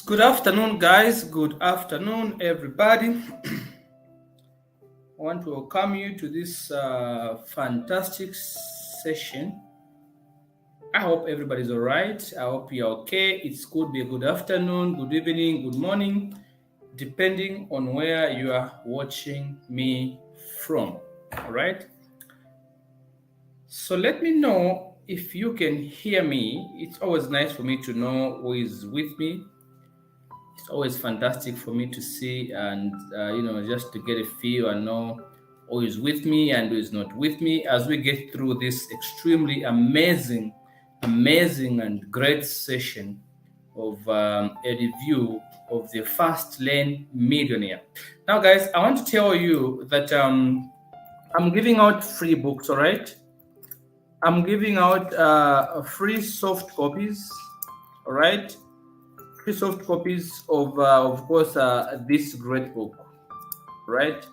Good afternoon, guys. Good afternoon, everybody. I want to welcome you to this fantastic session. I hope everybody's all right. I hope you're okay. It could be a good afternoon, good evening, good morning, depending on where you are watching me from. All right. So let me know if you can hear me. It's always nice for me to know who is with me. It's always fantastic for me to see and just to get a feel and know who is with me and who is not with me as we get through this extremely amazing and great session of a review of the Fastlane Millionaire. Now, guys, I want to tell you that I'm giving out free books. All right, I'm giving out free soft copies. All right, free soft copies of course, this great book, right?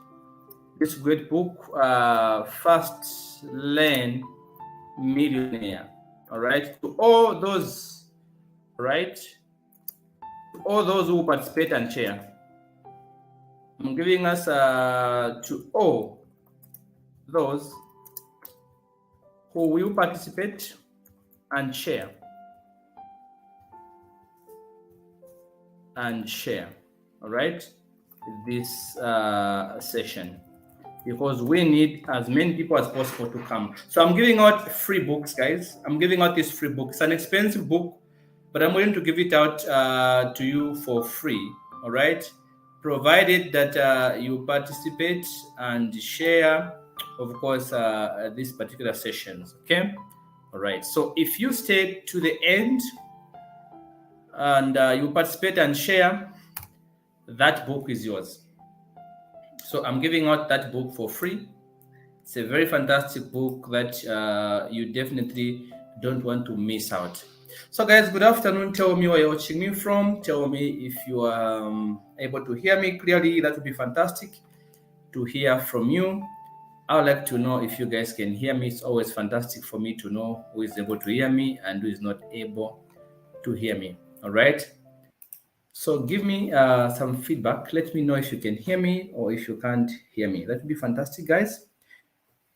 This great book, Fastlane Millionaire. All right, to all those, right? To all those who participate and share, I'm giving us to all those who will participate and share. All right, this session, because we need as many people as possible to come. So I'm giving out free books, guys. I'm giving out this free book. It's an expensive book, but I'm going to give it out to you for free. All right, provided that you participate and share, of course, these particular sessions. Okay. All right, so if you stay to the end and you participate and share, that book is yours. So I'm giving out that book for free. It's a very fantastic book that you definitely don't want to miss out. So, guys, good afternoon. Tell me where you're watching me from. Tell me if you are able to hear me clearly. That would be fantastic to hear from you. I would like to know if you guys can hear me. It's always fantastic for me to know who is able to hear me and who is not able to hear me. All right. So give me some feedback. Let me know if you can hear me or if you can't hear me. That would be fantastic, guys.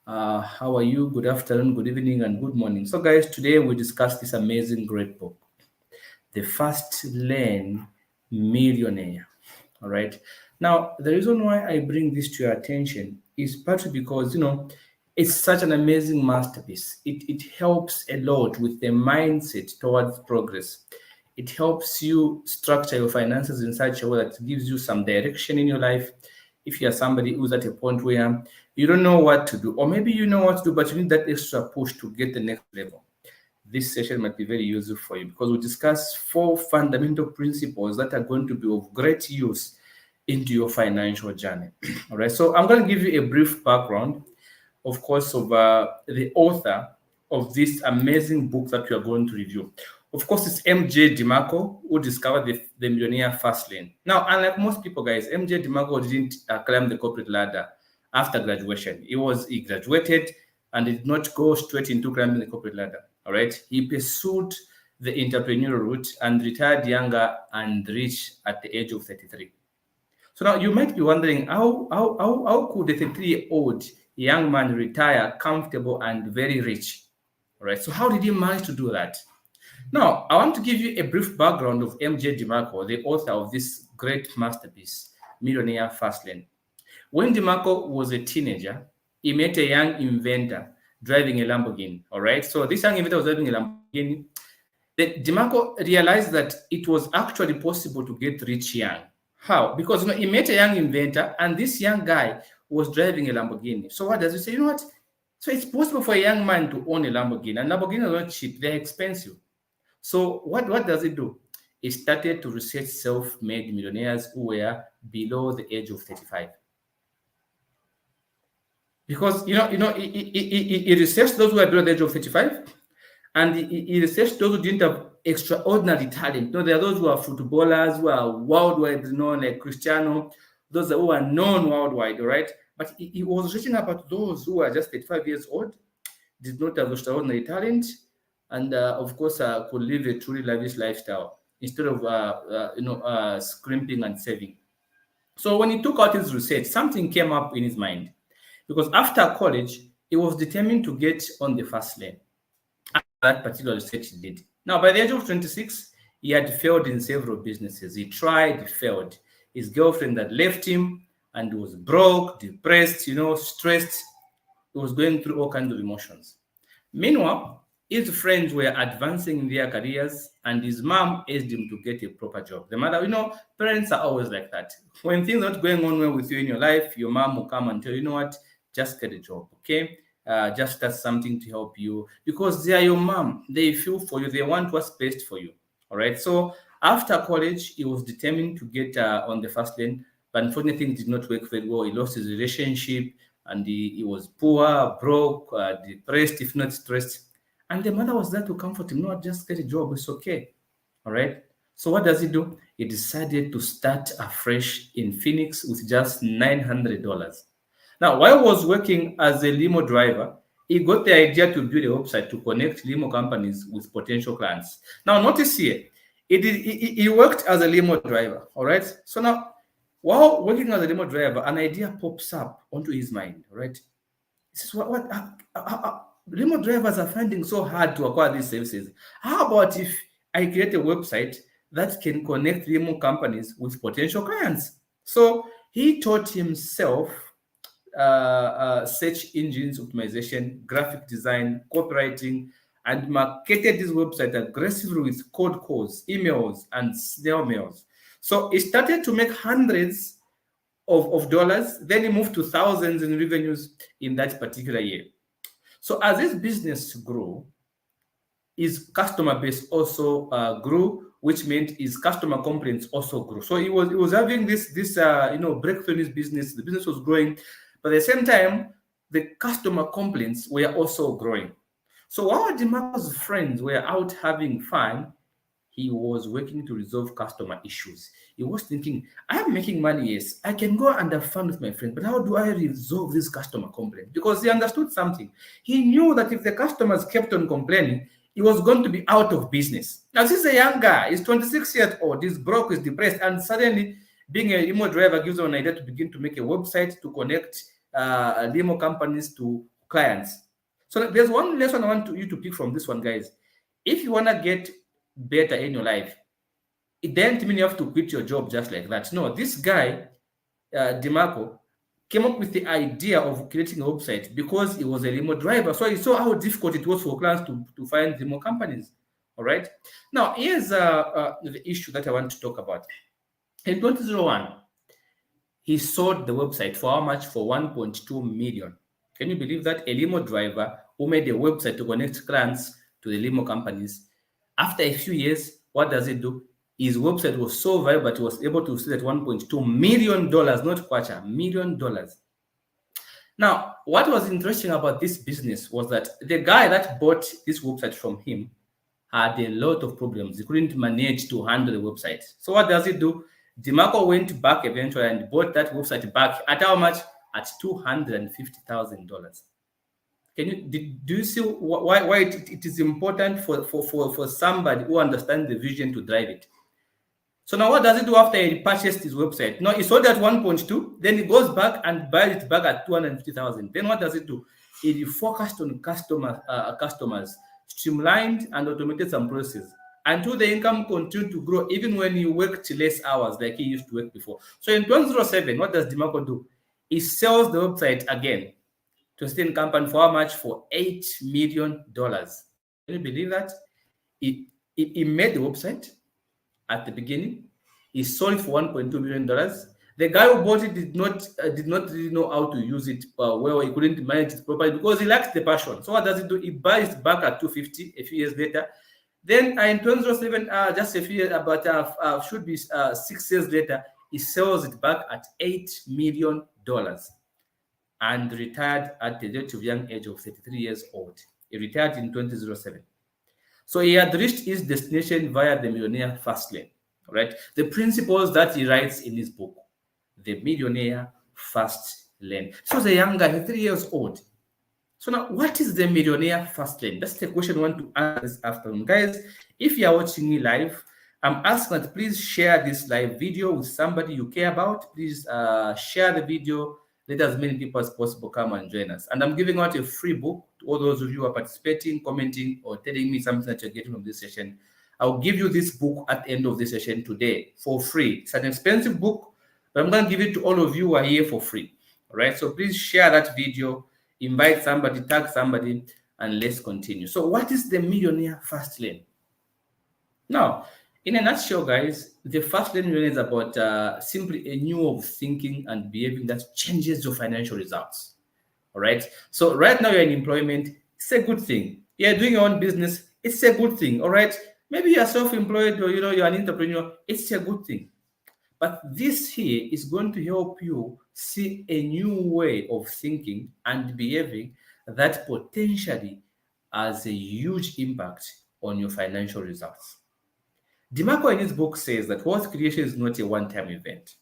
How are you? Good afternoon, good evening, and good morning. So, guys, today we discuss this amazing, great book, The Fastlane Millionaire. All right. Now, the reason why I bring this to your attention is partly because, it's such an amazing masterpiece. It helps a lot with the mindset towards progress. It helps you structure your finances in such a way that gives you some direction in your life. If you are somebody who's at a point where you don't know what to do, or maybe you know what to do, but you need that extra push to get the next level, this session might be very useful for you because we discuss 4 fundamental principles that are going to be of great use into your financial journey. All right, so I'm going to give you a brief background, of course, of the author of this amazing book that we are going to review. Of course, it's MJ DeMarco who discovered the millionaire Fastlane. Now, unlike most people, guys, MJ DeMarco didn't climb the corporate ladder after graduation. He graduated and did not go straight into climbing the corporate ladder. All right, he pursued the entrepreneurial route and retired younger and rich at the age of 33. So now you might be wondering how could a 33-year-old young man retire comfortable and very rich? All right, so how did he manage to do that? Now, I want to give you a brief background of MJ DeMarco, the author of this great masterpiece, Millionaire Fastlane. When DeMarco was a teenager, he met a young inventor driving a Lamborghini. All right, so this young inventor was driving a Lamborghini. Then DeMarco realized that it was actually possible to get rich young. How? Because he met a young inventor, and this young guy was driving a Lamborghini. So what does he say? You know what? So it's possible for a young man to own a Lamborghini, and Lamborghinis are not cheap; they're expensive. So what does it do? It started to research self-made millionaires who were below the age of 35. Because he researched those who were below the age of 35, and he researched those who didn't have extraordinary talent. There are those who are footballers who are worldwide known, like Cristiano, those who are known worldwide, all right? But he was reaching about those who are just 35 years old, did not have extraordinary talent, and of course could live a truly lavish lifestyle. instead of scrimping and saving. So when he took out his research, something came up in his mind, because after college he was determined to get on the fast lane. That particular research he did. Now, by the age of 26, he had failed in several businesses. He tried, failed. His girlfriend had left him, and he was broke, depressed, stressed. He was going through all kinds of emotions. Meanwhile, his friends were advancing in their careers, and his mom urged him to get a proper job. The mother, parents are always like that. When things are not going on well with you in your life, your mom will come and tell you, what, just get a job, okay? Just start something to help you, because they are your mom. They feel for you. They want what's best for you. All right. So after college, he was determined to get on the fast lane, but unfortunately, things did not work very well. He lost his relationship, and he was poor, broke, depressed, if not stressed. And the mother was there to comfort him. No, just get a job. It's okay. All right. So what does he do? He decided to start afresh in Phoenix with just $900. Now, while he was working as a limo driver, he got the idea to build a website to connect limo companies with potential clients. Now, notice here, he worked as a limo driver, all right? So now, while working as a limo driver, an idea pops up onto his mind, all right? He says, limo drivers are finding so hard to acquire these services. How about if I create a website that can connect limo companies with potential clients? So he taught himself search engines optimization, graphic design, copywriting, and marketed this website aggressively with cold calls, emails, and snail mails. So he started to make hundreds of dollars. Then he moved to thousands in revenues in that particular year. So as his business grew, his customer base also grew, which meant his customer complaints also grew. So he was having this breakthrough in his business. The business was growing. But at the same time, the customer complaints were also growing. So while DeMarco's friends were out having fun, he was working to resolve customer issues. He was thinking, I'm making money, yes. I can go and have fun with my friends, but how do I resolve this customer complaint? Because he understood something. He knew that if the customers kept on complaining, he was going to be out of business. Now, this is a young guy. He's 26 years old. He's broke, he's depressed, and suddenly being a limo driver gives him an idea to begin to make a website to connect limo companies to clients. So there's one lesson I want you to pick from this one, guys. If you want to get better in your life, it doesn't mean you have to quit your job just like that. No, this guy, DeMarco, came up with the idea of creating a website because he was a limo driver. So he saw how difficult it was for clients to find limo companies. All right. Now, here's the issue that I want to talk about. In 2001, he sold the website for how much? For 1.2 million. Can you believe that? A limo driver who made a website to connect clients to the limo companies. After a few years, what does it do? His website was so valuable that he was able to sell at $1.2 million, not quarter, $1 million. Now, what was interesting about this business was that the guy that bought this website from him had a lot of problems. He couldn't manage to handle the website. So what does he do? DeMarco went back eventually and bought that website back at how much? At $250,000. Do you see why it is important for somebody who understands the vision to drive it? So now what does he do after he purchased his website? No, he sold at 1.2, then he goes back and buys it back at 250,000. Then what does it do? He focused on customers, streamlined and automated some processes until the income continued to grow, even when he worked less hours like he used to work before. So in 2007, what does DeMarco do? He sells the website again to a certain company for how much? For $8 million. Can you believe that? He made the website at the beginning. He sold it for $1.2 million. The guy who bought it did not really know how to use it well. He couldn't manage it properly because he lacked the passion. So what does he do? He buys it back at $250 a few years later. Then in 2007, just a few years, about should be 6 years later, he sells it back at $8 million and retired at the relatively young age of 33 years old. He retired in 2007. So he had reached his destination via the Millionaire Fastlane. Right? The principles that he writes in his book, The Millionaire Fastlane. So the young guy, 33 years old. So now, what is the Millionaire Fastlane? That's the question I want to answer this afternoon. Guys, if you are watching me live, I'm asking that please share this live video with somebody you care about. Please share the video. Let as many people as possible come and join us. And I'm giving out a free book to all those of you who are participating, commenting, or telling me something that you're getting from this session. I'll give you this book at the end of the session today for free. It's an expensive book, but I'm going to give it to all of you who are here for free. All right. So please share that video, invite somebody, tag somebody, and let's continue. So, what is the Millionaire Fastlane? Now, in a nutshell, guys, the Fastlane Millionaire is about simply a new way of thinking and behaving that changes your financial results. All right. So, right now you're in employment, it's a good thing. You're doing your own business, it's a good thing. All right. Maybe you're self-employed or you're an entrepreneur, it's a good thing. But this here is going to help you see a new way of thinking and behaving that potentially has a huge impact on your financial results. DeMarco in his book says that wealth creation is not a one-time event.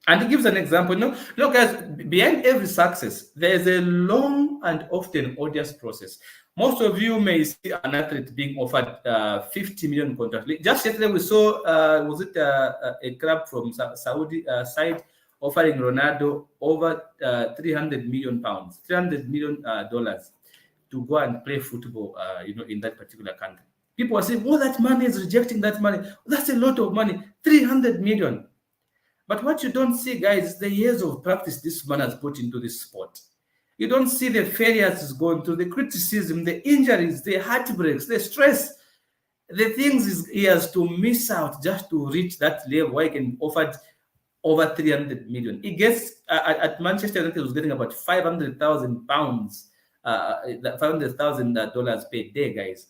And he gives an example. Look, guys, behind every success, there's a long and often odious process. Most of you may see an athlete being offered 50 million contract. Just yesterday, we saw, a club from Saudi side offering Ronaldo over 300 million pounds, $300 million to go and play football, in that particular country. People are saying, "Oh, that money is rejecting that money. That's a lot of money, 300 million." But what you don't see, guys, is the years of practice this man has put into this sport. You don't see the failures he's going through, the criticism, the injuries, the heartbreaks, the stress, the things he has to miss out just to reach that level where he can offer over 300 million. He gets at Manchester United, he was getting about 500,000 pounds, $500,000 per day, guys.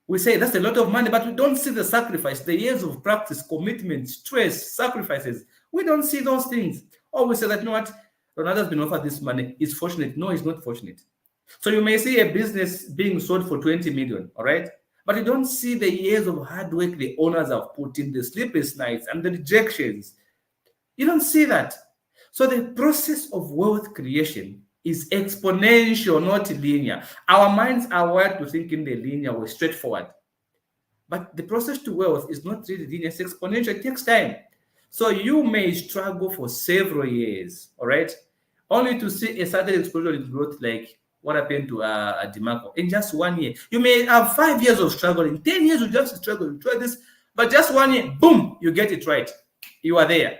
We say that's a lot of money, but we don't see the sacrifice, the years of practice, commitment, stress, sacrifices. We don't see those things. Or we say that, you know what, Ronaldo's been offered this money. He's fortunate. No, he's not fortunate. So you may see a business being sold for 20 million, all right? But you don't see the years of hard work the owners have put in, the sleepless nights and the rejections. You don't see that. So the process of wealth creation is exponential, not linear. Our minds are wired to think in the linear way, straightforward. But the process to wealth is not really linear, it's exponential, it takes time. So you may struggle for several years, all right, only to see a sudden explosion in growth like what happened to DeMarco in just 1 year. You may have 5 years of struggling, 10 years of just struggle, you try this, but just 1 year, boom, you get it right. You are there.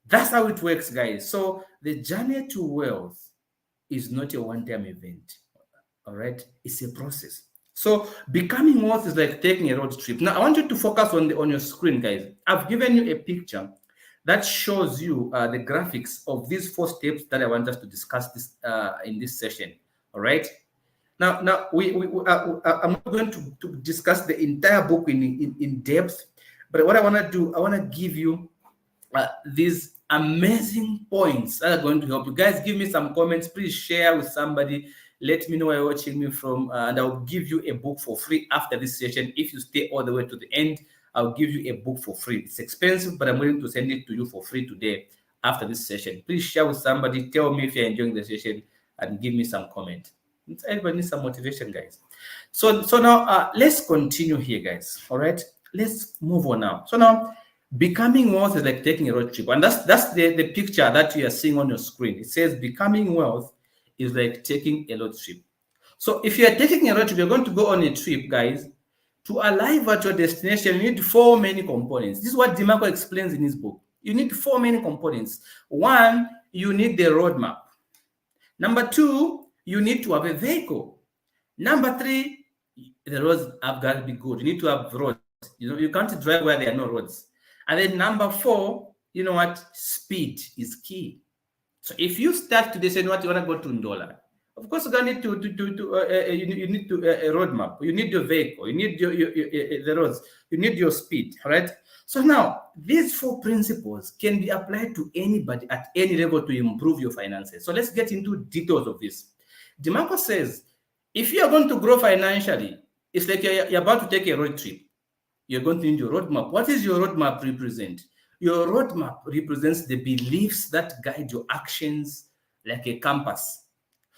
That's how it works, guys. So the journey to wealth is not a one-time event, all right? It's a process. So becoming wealth is like taking a road trip. Now, I want you to focus on your screen, guys. I've given you a picture that shows you the graphics of these 4 steps that I want us to discuss this in this session, all right? Now, I'm not going to discuss the entire book in depth, but what I want to do, I want to give you these amazing points that are going to help you. Guys, give me some comments. Please share with somebody. Let me know where you're watching me from, and I'll give you a book for free after this session. If you stay all the way to the end, I'll give you a book for free. It's expensive, but I'm willing to send it to you for free today after this session. Please share with somebody. Tell me if you're enjoying the session and give me some comment. Everybody needs some motivation, guys. So now let's continue here, guys. All right, let's move on now. So now, becoming wealth is like taking a road trip, and that's the picture that you are seeing on your screen. It says becoming wealth is like taking a road trip. So if you are taking a road trip, you're going to go on a trip, guys. To arrive at your destination, you need 4 main components. This is what DeMarco explains in his book. You need 4 main components. 1, you need the roadmap. Number 2, you need to have a vehicle. Number 3, the roads have got to be good. You need to have roads. You can't drive where there are no roads. And then number 4, you know what? Speed is key. So if you start today saying what you want to go to Ndola, of course you're gonna need you need a roadmap. You need your vehicle. You need the roads. You need your speed. All right. So now these 4 principles can be applied to anybody at any level to improve your finances. So let's get into details of this. DeMarco says, if you are going to grow financially, it's like you're about to take a road trip. You're going to need your roadmap. What does your roadmap represent? Your roadmap represents the beliefs that guide your actions like a compass.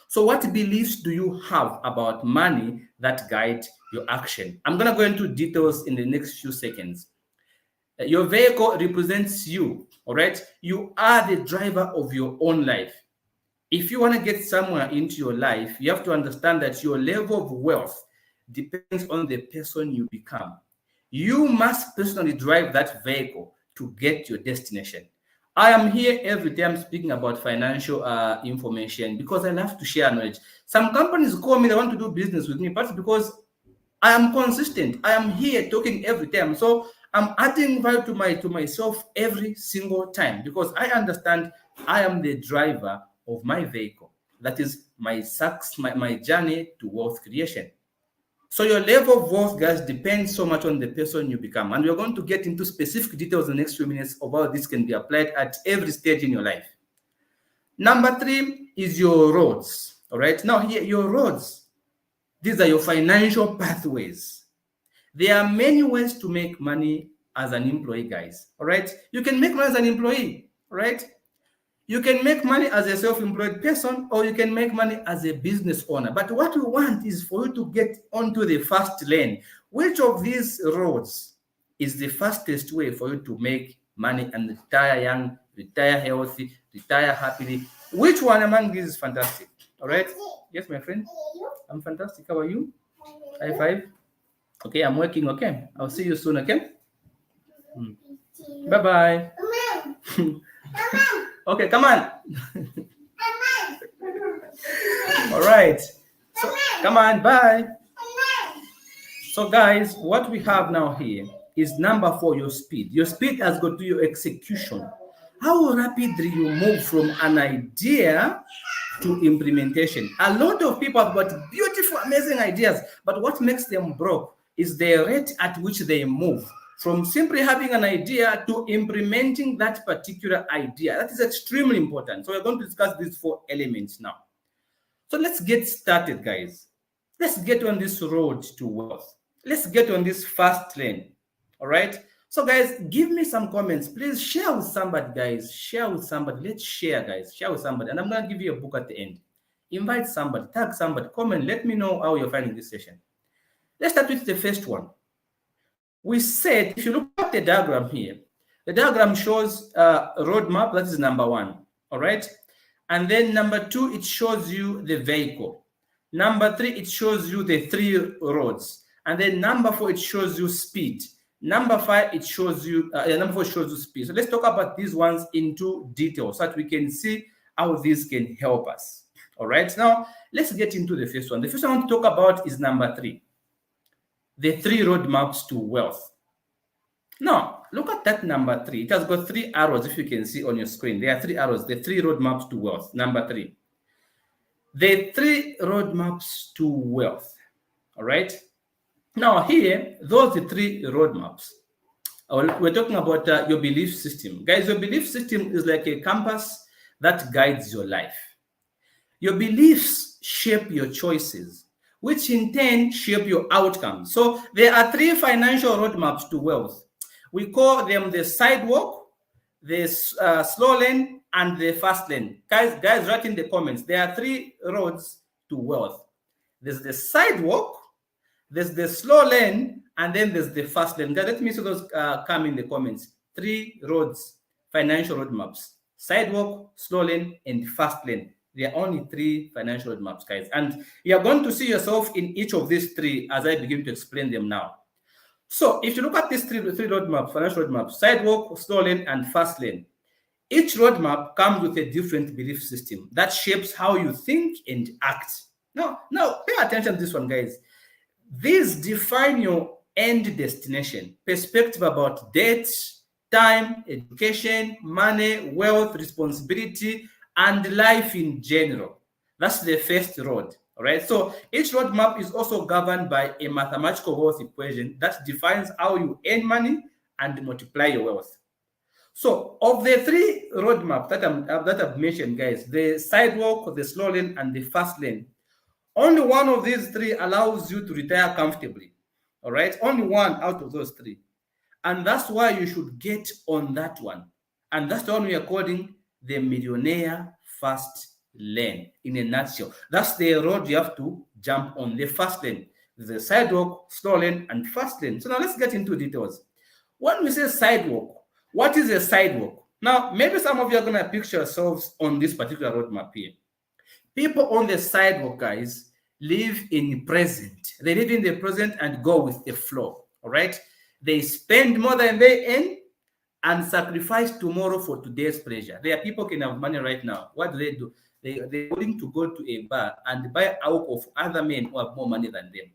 So what beliefs do you have about money that guide your action? I'm going to go into details in the next few seconds. Your vehicle represents you, all right? You are the driver of your own life. If you want to get somewhere into your life, you have to understand that your level of wealth depends on the person you become. You must personally drive that vehicle to get your destination. I am here every day I'm speaking about financial information because I love to share knowledge. Some companies call me, they want to do business with me, but because I am consistent. I am here talking every time. So I'm adding value to myself every single time because I understand I am the driver of my vehicle. That is my journey to wealth creation. So your level of wealth, guys, depends so much on the person you become. And we're going to get into specific details in the next few minutes of how this can be applied at every stage in your life. Number 3 is your roads. All right. Now here, your roads. These are your financial pathways. There are many ways to make money as an employee, guys. All right. You can make money as an employee, right? You can make money as a self-employed person, or you can make money as a business owner. But what we want is for you to get onto the fast lane. Which of these roads is the fastest way for you to make money and retire young, retire healthy, retire happily? Which one among these is fantastic? All right. Yes, my friend. I'm fantastic. How are you? High five. Okay, I'm working. Okay, I'll see you soon. Okay. Bye-bye. Okay, come on. All right. So, come on, bye. So, guys, what we have now here is number 4, your speed. Your speed has got to your execution. How rapidly you move from an idea to implementation. A lot of people have got beautiful, amazing ideas, but what makes them broke is the rate at which they move from simply having an idea to implementing that particular idea. That is extremely important. So we're going to discuss these 4 elements now. So let's get started, guys. Let's get on this road to wealth. Let's get on this fast lane. All right. So guys, give me some comments. Please share with somebody, guys. Share with somebody. Let's share, guys. Share with somebody. And I'm going to give you a book at the end. Invite somebody, tag somebody, comment. Let me know how you're finding this session. Let's start with the first one. We said, if you look at the diagram here, the diagram shows a roadmap. That is number 1. All right. And then number 2, it shows you the vehicle. Number 3, it shows you the 3 roads. And then number 4, it shows you speed. Number 5, it shows you, number 4 shows you speed. So let's talk about these ones into detail so that we can see how these can help us. All right. Now, let's get into the first one. The first one I want to talk about is number 3. The 3 roadmaps to wealth. Now, look at that number 3. It has got 3 arrows, if you can see on your screen. There are 3 arrows, the 3 roadmaps to wealth. Number 3. The 3 roadmaps to wealth. All right. Now, here, those are the 3 roadmaps. We're talking about your belief system. Guys, your belief system is like a compass that guides your life. Your beliefs shape your choices, which in turn shape your outcomes. So there are 3 financial roadmaps to wealth. We call them the sidewalk, the slow lane, and the fast lane. Guys, write in the comments. There are 3 roads to wealth. There's the sidewalk, there's the slow lane, and then there's the fast lane. Guys, let me see those come in the comments. 3 roads, financial roadmaps: sidewalk, slow lane, and fast lane. There are only 3 financial roadmaps, guys. And you're going to see yourself in each of these 3 as I begin to explain them now. So if you look at these 3 roadmaps, financial roadmaps: sidewalk, slow lane, and fast lane, each roadmap comes with a different belief system that shapes how you think and act. Now pay attention to this one, guys. These define your end destination, perspective about debt, time, education, money, wealth, responsibility, and life in general. That's the first road. All right. So each roadmap is also governed by a mathematical wealth equation that defines how you earn money and multiply your wealth. So of the 3 roadmaps that I've mentioned, guys, the sidewalk, the slow lane, and the fast lane, only one of these 3 allows you to retire comfortably. All right. Only one out of those 3. And that's why you should get on that one. And that's the one we are calling the millionaire fast lane in a nutshell. That's the road you have to jump on, the fast lane. The sidewalk, slow lane, and fast lane. So now let's get into details. When we say sidewalk, what is a sidewalk? Now, maybe some of you are going to picture yourselves on this particular roadmap here. People on the sidewalk, guys, live in present. They live in the present and go with the flow. All right. They spend more than they earn and sacrifice tomorrow for today's pleasure. There are people can have money right now. What do? They're willing to go to a bar and buy alcohol of other men who have more money than them.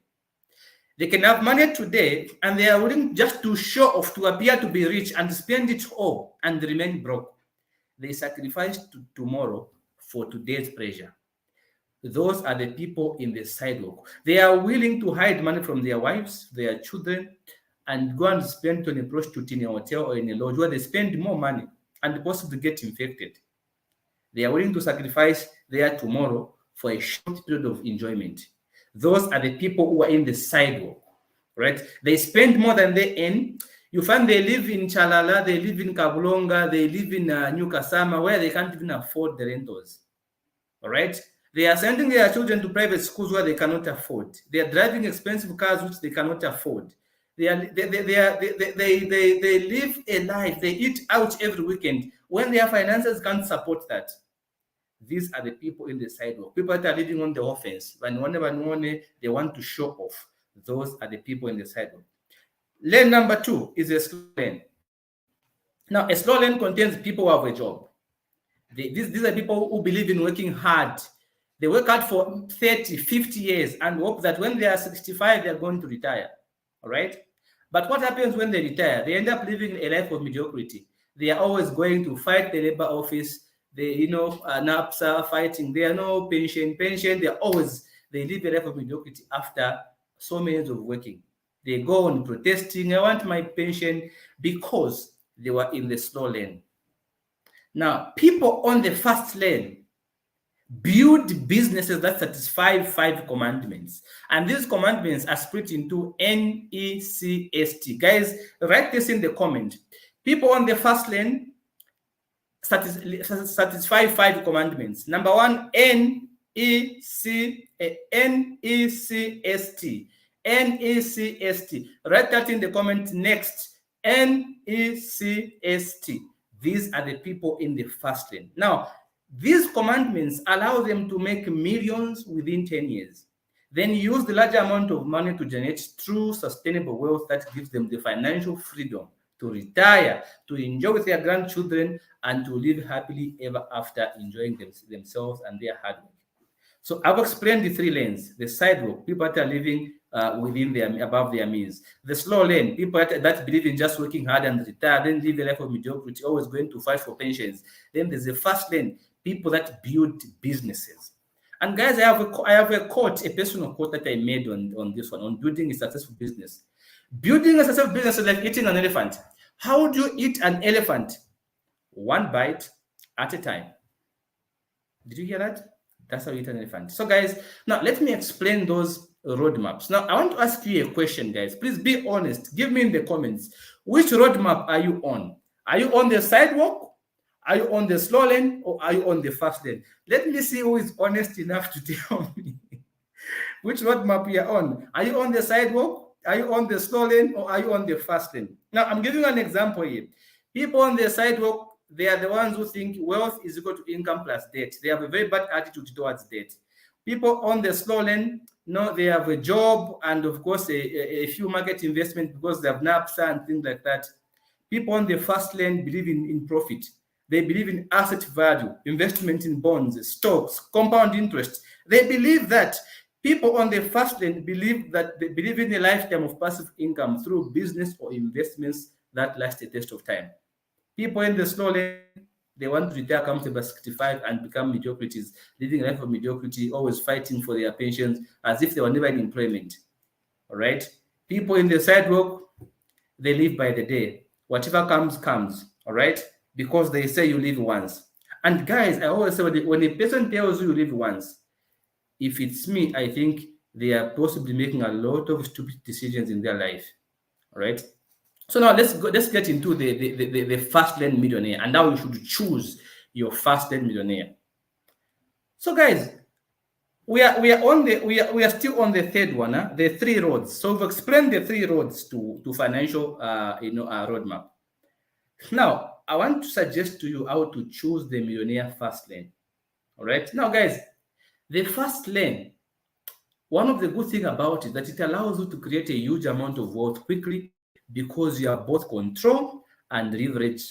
They can have money today and they are willing just to show off, to appear to be rich and spend it all and remain broke. They sacrifice tomorrow for today's pleasure. Those are the people in the sidewalk. They are willing to hide money from their wives, their children, and go and spend on a prostitute in a hotel or in a lodge where they spend more money and possibly get infected. They are willing to sacrifice their tomorrow for a short period of enjoyment. Those are the people who are in the sidewalk, right? They spend more than they earn. You find they live in Chalala, they live in Kabulonga, they live in New Kasama, where they can't even afford the rentals, all right? They are sending their children to private schools where they cannot afford. They are driving expensive cars which they cannot afford. They live a life. They eat out every weekend when their finances can't support that. These are the people in the sidewalk. People that are living on the offense. But whenever they want to show off. Those are the people in the sidewalk. Lane number 2 is a slow lane. Now, a slow lane contains people who have a job. These are people who believe in working hard. They work hard for 30, 50 years and hope that when they are 65, they are going to retire. All right? But what happens when they retire? They end up living a life of mediocrity. They are always going to fight the labor office. They, NAPSA fighting. There are no pension. They live a life of mediocrity after so many years of working. They go on protesting. I want my pension, because they were in the slow lane. Now, people on the fast lane build businesses that satisfy 5 commandments. And these commandments are split into NECST. Guys, write this in the comment. People on the fast lane satisfy 5 commandments. Number 1, NECST. NECST. Write that in the comment next. NECST. These are the people in the fast lane. Now, these commandments allow them to make millions within 10 years. Then use the larger amount of money to generate true sustainable wealth that gives them the financial freedom to retire, to enjoy with their grandchildren, and to live happily ever after, enjoying themselves and their hard work. So I've explained the 3 lanes. The sidewalk, people that are living above their means. The slow lane, people that believe in just working hard and retire, then live a life of mediocrity, always going to fight for pensions. Then there's the fast lane, people that build businesses. And guys, I have a quote, a personal quote that I made on this one, on building a successful business. Building a successful business is like eating an elephant. How do you eat an elephant? 1 bite at a time. Did you hear that? That's how you eat an elephant. So guys, now let me explain those roadmaps. Now, I want to ask you a question, guys. Please be honest. Give me in the comments. Which roadmap are you on? Are you on the sidewalk? Are you on the slow lane? Or are you on the fast lane? Let me see who is honest enough to tell me which roadmap you are on. Are you on the sidewalk? Are you on the slow lane? Or are you on the fast lane? Now, I'm giving you an example here. People on the sidewalk, they are the ones who think wealth is equal to income plus debt. They have a very bad attitude towards debt. People on the slow lane, they have a job and, of course, a few market investment because they have NAPSA and things like that. People on the fast lane believe in profit. They believe in asset value, investment in bonds, stocks, compound interest. They believe that. People on the fast lane believe in a lifetime of passive income through business or investments that last a test of time. People in the slow lane, they want to retire comfortable by 65 and become mediocrities, living a life of mediocrity, always fighting for their pensions as if they were never in employment. All right? People in the sidewalk, they live by the day. Whatever comes, comes. All right? Because they say you live once. And guys, I always say when a person tells you live once, if it's me, I think they are possibly making a lot of stupid decisions in their life. All right? So now let's get into the Fastlane Millionaire and how you should choose your Fastlane Millionaire. So guys, we are still on the third one, huh? The three roads. So we've explained the three roads to financial roadmap. Now I want to suggest to you how to choose the millionaire fast lane. All right. Now, guys, the fast lane, one of the good things about it that it allows you to create a huge amount of wealth quickly because you have both control and leverage.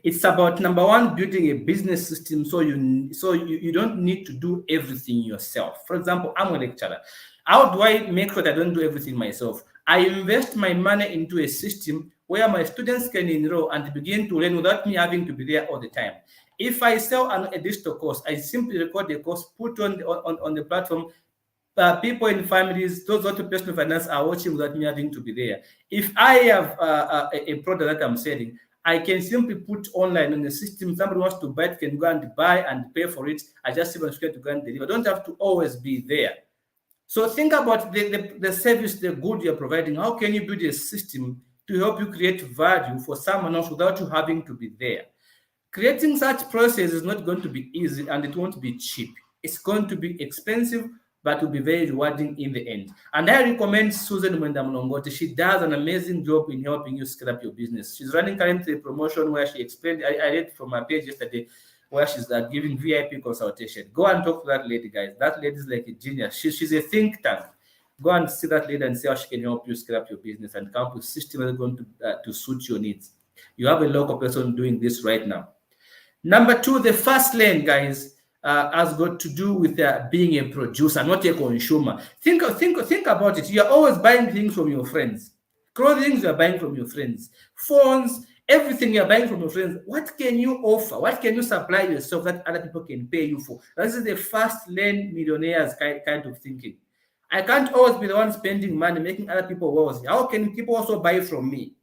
It's about number one, building a business system so you don't need to do everything yourself. For example, I'm a lecturer. How do I make sure that I don't do everything myself? I invest my money into a system where my students can enroll and begin to learn without me having to be there all the time. If I sell a digital course, I simply record the course, put on the platform. People in families, those who personal finance are watching without me having to be there. If I have a product that I'm selling, I can simply put online on the system. Somebody wants to buy it, can go and buy and pay for it. I just simply to go and deliver. I don't have to always be there. So think about the service, the good you're providing. How can you build a system to help you create value for someone else without you having to be there? Creating such process is not going to be easy and it won't be cheap. It's going to be expensive, but will be very rewarding in the end. And I recommend Susan Mwendamlongoti. She does an amazing job in helping you scale up your business. She's running currently a promotion where she explained, I read from her page yesterday, where she's giving VIP consultation. Go and talk to that lady, guys. That lady is like a genius. She's a think tank. Go and see that lady and see how she can help you scale up your business and come up with systems that are going to suit your needs. You have a local person doing this right now. Number two, the fast lane, guys, has got to do with being a producer, not a consumer. Think about it. You're always buying things from your friends. Clothing you're buying from your friends. Phones, everything you're buying from your friends. What can you offer? What can you supply yourself that other people can pay you for? This is the fast lane millionaires kind of thinking. I can't always be the one spending money, making other people wealthy. How can people also buy from me?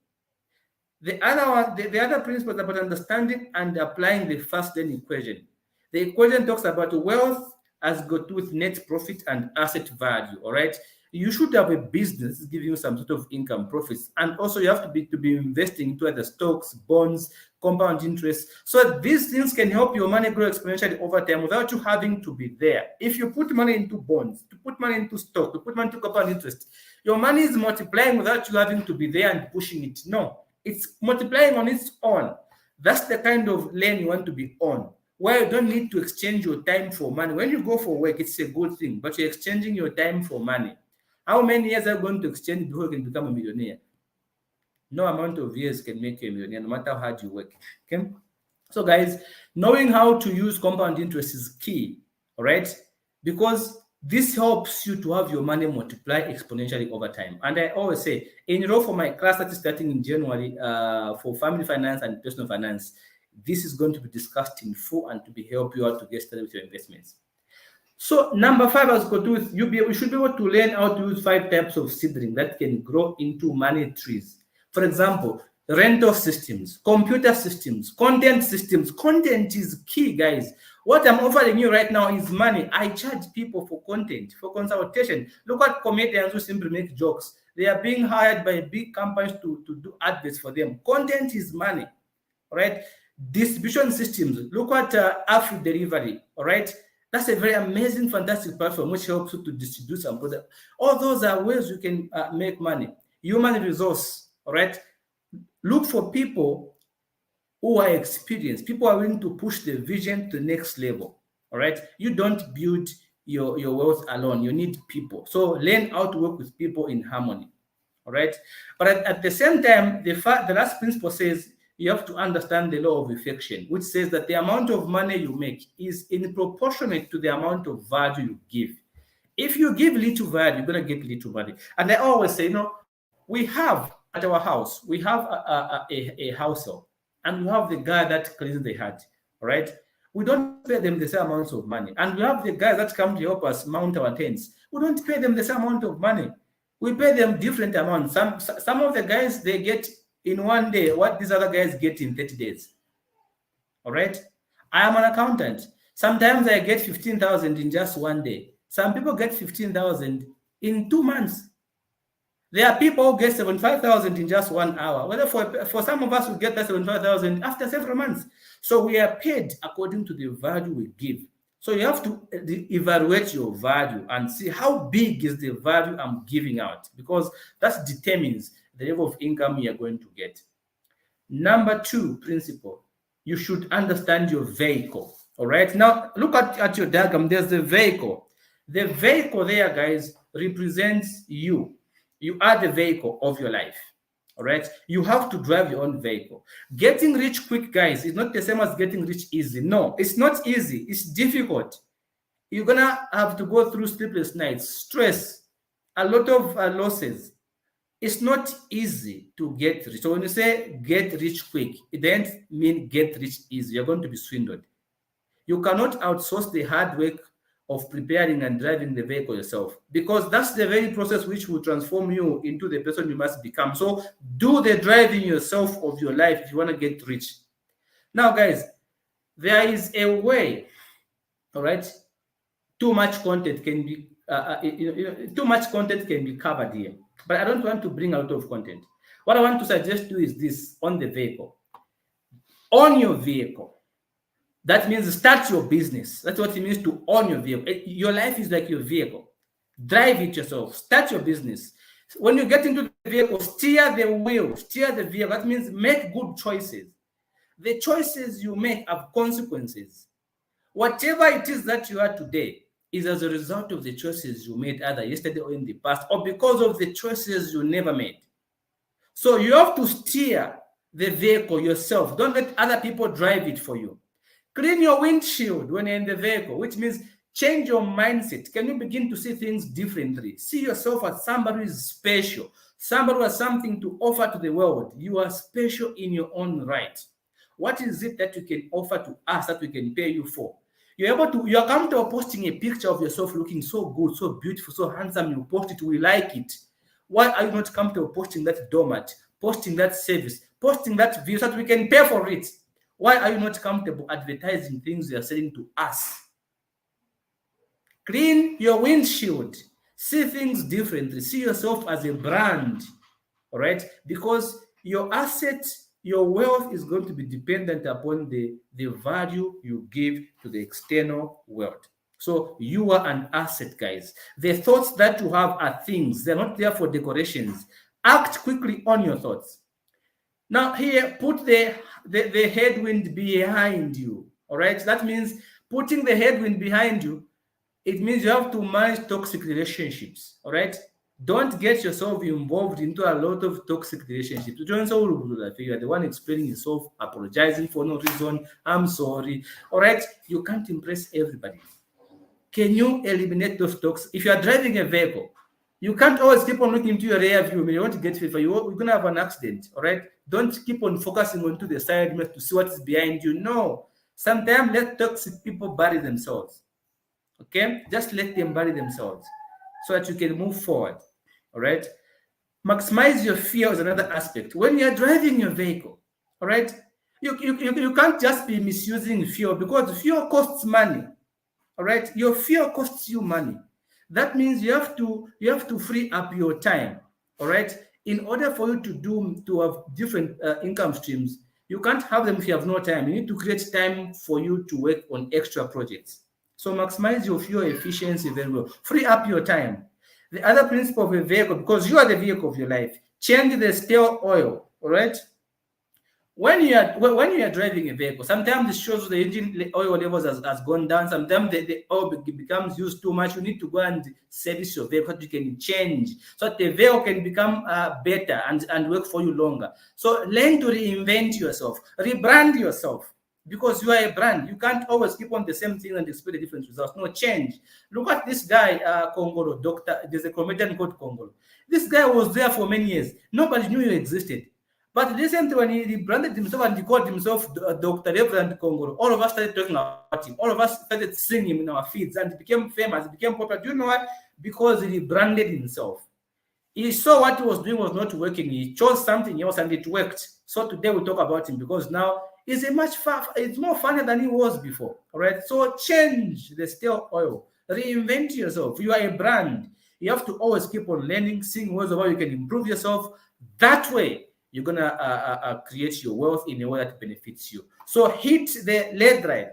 The other one, the other principle is about understanding and applying the fast lane equation. The equation talks about wealth as got to with net profit and asset value. All right. You should have a business giving you some sort of income profits, and also you have to be investing into other stocks, bonds, compound interest. So these things can help your money grow exponentially over time without you having to be there. If you put money into bonds, to put money into stock, to put money into compound interest, your money is multiplying without you having to be there and pushing it. No, it's multiplying on its own. That's the kind of lane you want to be on, where you don't need to exchange your time for money. When you go for work, it's a good thing, but you're exchanging your time for money. How many years are you going to exchange before you can become a millionaire? No amount of years can make you a millionaire, no matter how hard you work. Okay. So, guys, knowing how to use compound interest is key, all right? Because this helps you to have your money multiply exponentially over time. And I always say, enroll for my class that is starting in January for family finance and personal finance. This is going to be discussed in full and to be help you out to get started with your investments. So number 5 has got to with we should be able to learn how to use 5 types of seedling that can grow into money trees. For example, rental systems, computer systems, content systems. Content is key, guys. What I'm offering you right now is money. I charge people for content, for consultation. Look at comedians who simply make jokes. They are being hired by big companies to do adverts for them. Content is money, all right? Distribution systems. Look at Afri Delivery, all right? That's a very amazing, fantastic platform which helps you to distribute some product. All those are ways you can make money. Human resource, all right? Look for people who are experienced. People are willing to push the vision to the next level, all right? You don't build your wealth alone. You need people. So learn how to work with people in harmony, all right? But at the same time, the last principle says you have to understand the law of affection, which says that the amount of money you make is in proportionate to the amount of value you give. If you give little value, you're going to get little money. And I always say, we have at our house, we have a house help, and we have the guy that cleans the hut, all right? We don't pay them the same amounts of money. And we have the guys that come to help us mount our tents. We don't pay them the same amount of money. We pay them different amounts. Some of the guys, they get in one day what these other guys get in 30 days. All right. I am an accountant. Sometimes I get 15,000 in just one day. Some people get 15,000 in 2 months. There are people who get 75,000 in just 1 hour. Whether for some of us, we get that 75,000 after several months. So we are paid according to the value we give. So you have to evaluate your value and see how big is the value I'm giving out, because that determines the level of income you're going to get. Number two principle, you should understand your vehicle. All right. Now look at your diagram. There's the vehicle. The vehicle there, guys, represents you. You are the vehicle of your life. All right. You have to drive your own vehicle. Getting rich quick, guys, is not the same as getting rich easy. No, it's not easy. It's difficult. You're gonna have to go through sleepless nights, stress, a lot of losses. It's not easy to get rich. So when you say get rich quick, it doesn't mean get rich easy. You're going to be swindled. You cannot outsource the hard work of preparing and driving the vehicle yourself, because that's the very process which will transform you into the person you must become. So do the driving yourself of your life if you want to get rich. Now, guys, there is a way, all right? Too much content can be too much content can be covered here, but I don't want to bring a lot of content. What I want to suggest to you is this: on the vehicle, own your vehicle. That means start your business. That's what it means to own your vehicle. Your life is like your vehicle. Drive it yourself. Start your business. When you get into the vehicle, steer the wheel, steer the vehicle. That means make good choices. The choices you make have consequences. Whatever it is that you are today is as a result of the choices you made either yesterday or in the past, or because of the choices you never made. So you have to steer the vehicle yourself. Don't let other people drive it for you. Clean your windshield when you're in the vehicle, which means change your mindset. Can you begin to see things differently? See yourself as somebody who is special, somebody who has something to offer to the world. You are special in your own right. What is it that you can offer to us that we can pay you for? You're comfortable posting a picture of yourself looking so good, so beautiful, so handsome. You post it, we like it. Why are you not comfortable posting that doormat, posting that service, posting that video so that we can pay for it? Why are you not comfortable advertising things you are selling to us? Clean your windshield. See things differently. See yourself as a brand, all right? Because your asset, your wealth is going to be dependent upon the value you give to the external world. So you are an asset, guys. The thoughts that you have are things. They're not there for decorations. Act quickly on your thoughts. Now here, put the headwind behind you, all right? That means putting the headwind behind you, it means you have to manage toxic relationships, all right? Don't get yourself involved into a lot of toxic relationships. You are the one explaining yourself, apologizing for no reason. I'm sorry, all right? You can't impress everybody. Can you eliminate those toxic? If you are driving a vehicle, you can't always keep on looking into your rear view. When you want to get fit, you're going to have an accident, all right? Don't keep on focusing onto the side mirror to see what is behind you. No. Sometimes let toxic people bury themselves, okay? Just let them bury themselves so that you can move forward, all right? Maximize your fear is another aspect. When you're driving your vehicle, all right, you can't just be misusing fuel, because fuel costs money, all right? Your fear costs you money. That means you have to free up your time, all right? In order for you to have different income streams, you can't have them if you have no time. You need to create time for you to work on extra projects. So maximize your fuel efficiency very well. Free up your time. The other principle of a vehicle, because you are the vehicle of your life, change the stale oil, all right? When you are driving a vehicle, sometimes it shows the engine oil levels has gone down. Sometimes the oil becomes used too much. You need to go and service your vehicle so you can change, so that the vehicle can become better and work for you longer. So learn to reinvent yourself, rebrand yourself, because you are a brand. You can't always keep on the same thing and expect a different results. No, change. Look at this guy, Kongolo, doctor. There's a comedian called Kongolo. This guy was there for many years. Nobody knew he existed. But recently, when he branded himself and he called himself Dr. Reverend Congo, all of us started talking about him. All of us started seeing him in our feeds, and he became famous, he became popular. Do you know why? Because he branded himself. He saw what he was doing was not working. He chose something else and it worked. So today we talk about him because now he's it's more funny than he was before. All right. So change the stale oil. Reinvent yourself. You are a brand. You have to always keep on learning, seeing ways of how you can improve yourself. That way, you're gonna create your wealth in a way that benefits you. So hit the lead drive.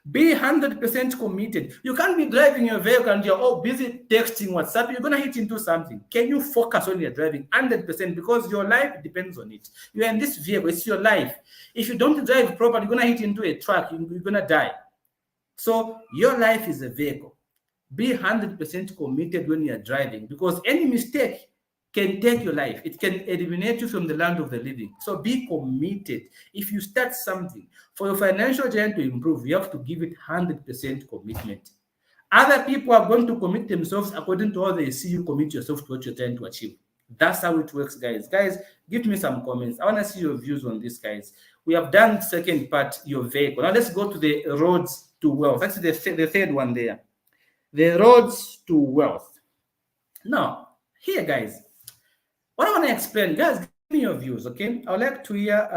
Be 100% committed. You can't be driving your vehicle and you're all busy texting WhatsApp. You're going to hit into something. Can you focus on your driving 100%? Because your life depends on it. You're in this vehicle. It's your life. If you don't drive properly, you're going to hit into a truck. You're going to die. So your life is a vehicle. Be 100% committed when you're driving, because any mistake can take your life. It can eliminate you from the land of the living. So be committed. If you start something, for your financial journey to improve, you have to give it 100% commitment. Other people are going to commit themselves according to how they see you commit yourself to what you're trying to achieve. That's how it works, guys. Guys, give me some comments. I want to see your views on this, guys. We have done second part, your vehicle. Now let's go to the roads to wealth. That's the third one there. The roads to wealth. Now, here, guys, what I want to explain, guys, give me your views, okay? I would like to hear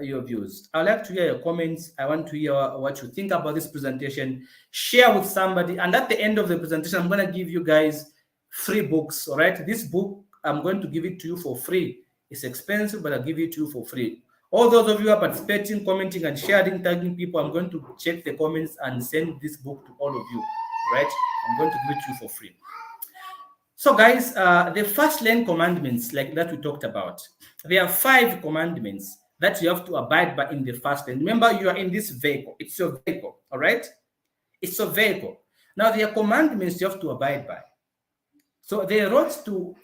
your views. I would like to hear your comments. I want to hear what you think about this presentation. Share with somebody. And at the end of the presentation, I'm going to give you guys free books, all right? This book, I'm going to give it to you for free. It's expensive, but I'll give it to you for free. All those of you who are participating, commenting, and sharing, tagging people, I'm going to check the comments and send this book to all of you, right? I'm going to give it to you for free. So, guys, the Fastlane commandments, like that we talked about, there are 5 commandments that you have to abide by in the Fastlane. Remember, you are in this vehicle. It's your vehicle, all right? It's your vehicle. Now, there are commandments you have to abide by. So, the roads to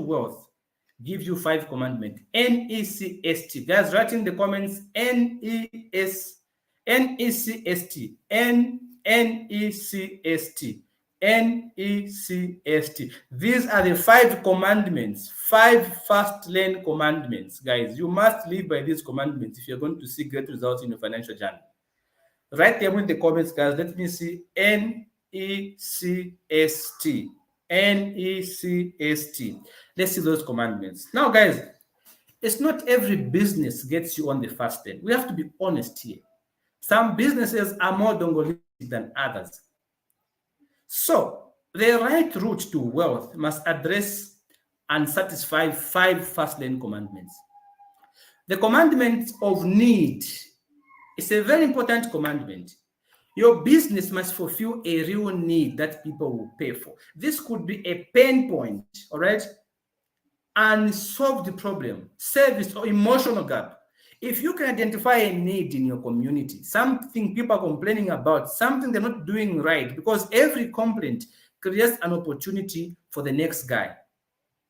wealth give you 5 commandments. NECST. Guys, write in the comments NECST. NECST. NECST. These are the 5 commandments, 5 Fastlane commandments. Guys, you must live by these commandments if you're going to see great results in your financial journey. Write them in the comments, guys. Let me see. NECST. NECST. Let's see those commandments. Now, guys, it's not every business gets you on the Fastlane. We have to be honest here. Some businesses are more dongolitic than others. So, the right route to wealth must address and satisfy 5 Fastlane commandments. The commandment of need is a very important commandment. Your business must fulfill a real need that people will pay for. This could be a pain point, all right? And solve the problem, service or emotional gap. If you can identify a need in your community, something people are complaining about, something they're not doing right, because every complaint creates an opportunity for the next guy.